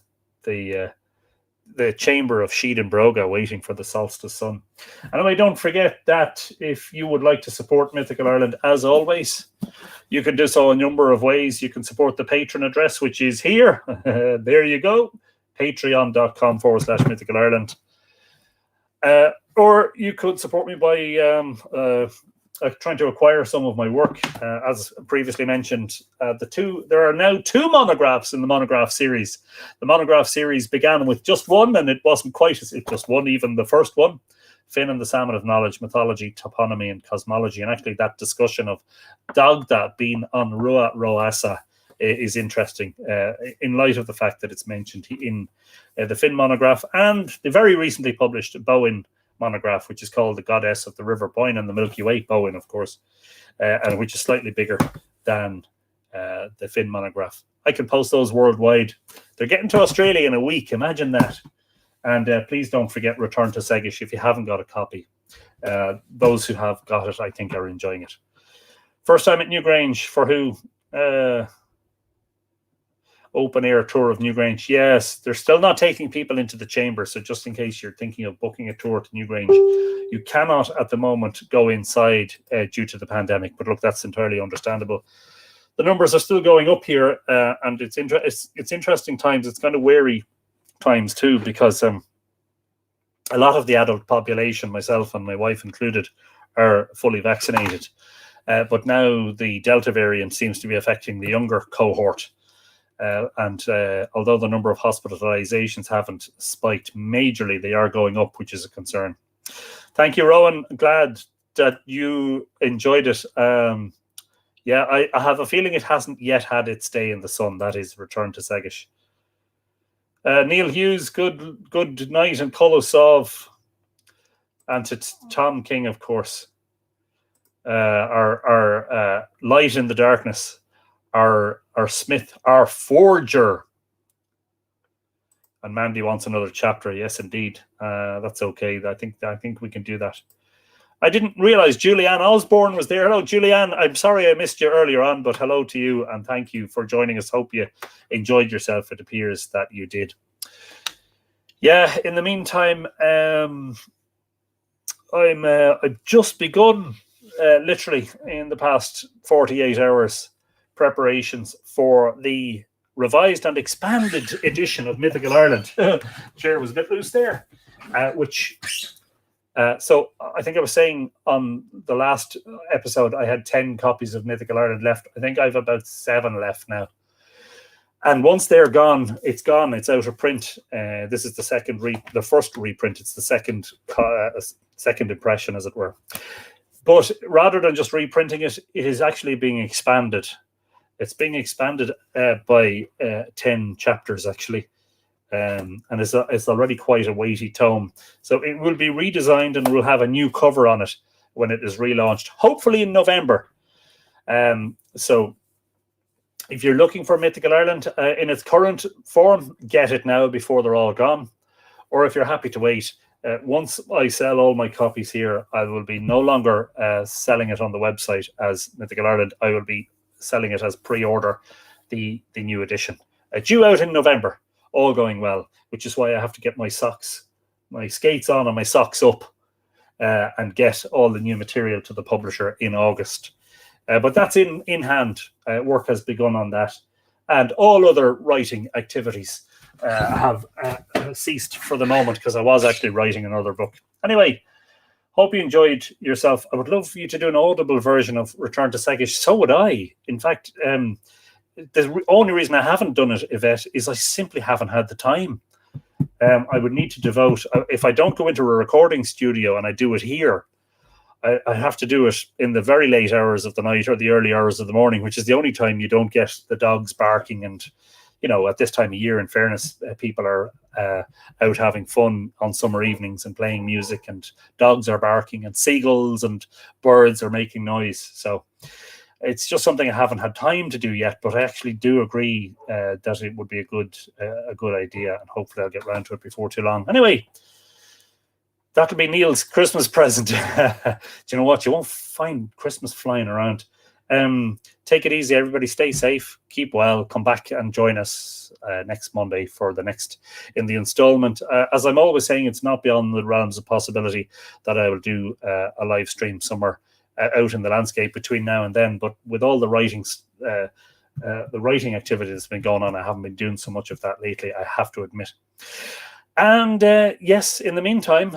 [SPEAKER 1] chamber of Sheed and Broga, waiting for the solstice sun. Anyway, don't forget that if you would like to support Mythical Ireland, as always, you can do so a number of ways. You can support the Patreon address, which is here. There you go. Patreon.com/Mythical Ireland. Or you could support me by trying to acquire some of my work. As previously mentioned, there are now 2 monographs in the monograph series. The monograph series began with just one, and it wasn't quite as just one, even the first one. Finn and the Salmon of Knowledge, Mythology, Toponymy, and Cosmology. And actually that discussion of Dagda being on Rua Roasa is interesting in light of the fact that it's mentioned in the Finn monograph and the very recently published Bowen monograph, which is called The Goddess of the River Boyne and the Milky Way, Bowen, of course, and which is slightly bigger than the Finn monograph. I can post those worldwide. They're getting to Australia in a week. Imagine that. And please don't forget Return to Segish if you haven't got a copy. Those who have got it, I think, are enjoying it. First time at Newgrange for who? Open air tour of Newgrange. Yes, they're still not taking people into the chamber. So just in case you're thinking of booking a tour to Newgrange, you cannot at the moment go inside due to the pandemic. But look, that's entirely understandable. The numbers are still going up here, and it's interesting times. It's kind of wary times too, because a lot of the adult population, myself and my wife included, are fully vaccinated. But now the Delta variant seems to be affecting the younger cohort. And although the number of hospitalizations haven't spiked majorly, they are going up, which is a concern. Thank you, Rowan. Glad that you enjoyed it. Yeah, I have a feeling it hasn't yet had its day in the sun. That is Return to Segish. Neil Hughes, good night, and Kolosov. And to Tom King, of course. Our light in the darkness. Our smith, our forger. And Mandy wants another chapter. Yes, indeed. That's okay. I think we can do that. I didn't realize Julianne Osborne was there. Hello, Julianne. I'm sorry I missed you earlier on, but hello to you and thank you for joining us. Hope you enjoyed yourself. It appears that you did. Yeah, in the meantime, I've just begun, literally in the past 48 hours, preparations for the revised and expanded edition of Mythical Ireland. Chair was a bit loose there, so I think I was saying on the last episode I had 10 copies of Mythical Ireland left. I think I have about 7 left now. And once they're gone, it's gone. It's out of print. This is the first reprint. It's the second impression, as it were. But rather than just reprinting it, it is actually being expanded. It's being expanded by 10 chapters, actually. And it's already quite a weighty tome. So it will be redesigned and we'll have a new cover on it when it is relaunched, hopefully in November. So if you're looking for Mythical Ireland in its current form, get it now before they're all gone. Or if you're happy to wait, once I sell all my copies here, I will be no longer selling it on the website as Mythical Ireland. I will be selling it as pre-order, the new edition. Due out in November, all going well, which is why I have to get my skates on and my socks up and get all the new material to the publisher in August. But that's in hand. Work has begun on that. And all other writing activities have ceased for the moment because I was actually writing another book. Anyway, hope you enjoyed yourself. I would love for you to do an audible version of Return to Segish. So would I. In fact, the only reason I haven't done it, Yvette, is I simply haven't had the time. I would need to devote, if I don't go into a recording studio and I do it here, I have to do it in the very late hours of the night or the early hours of the morning, which is the only time you don't get the dogs barking. And, you know, at this time of year, in fairness, people are out having fun on summer evenings and playing music, and dogs are barking and seagulls and birds are making noise. So It's just something I haven't had time to do yet, but I actually do agree that it would be a good idea, and hopefully I'll get round to it before too long. Anyway, that'll be Neil's Christmas present. Do you know what? You won't find Christmas flying around. Take it easy, everybody. Stay safe, keep well. Come back and join us next Monday for the next in the installment. As I'm always saying, it's not beyond the realms of possibility that I will do a live stream somewhere out in the landscape between now and then. But with all the writing activity that's been going on, I haven't been doing so much of that lately, I have to admit. And yes, in the meantime,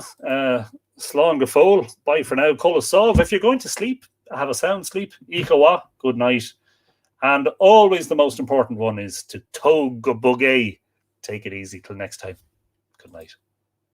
[SPEAKER 1] slán go fóill. Bye for now. Call us solve. If you're going to sleep, have a sound sleep. Ichawa, good night. And always the most important one is to tog go bugay. Take it easy till next time. Good night.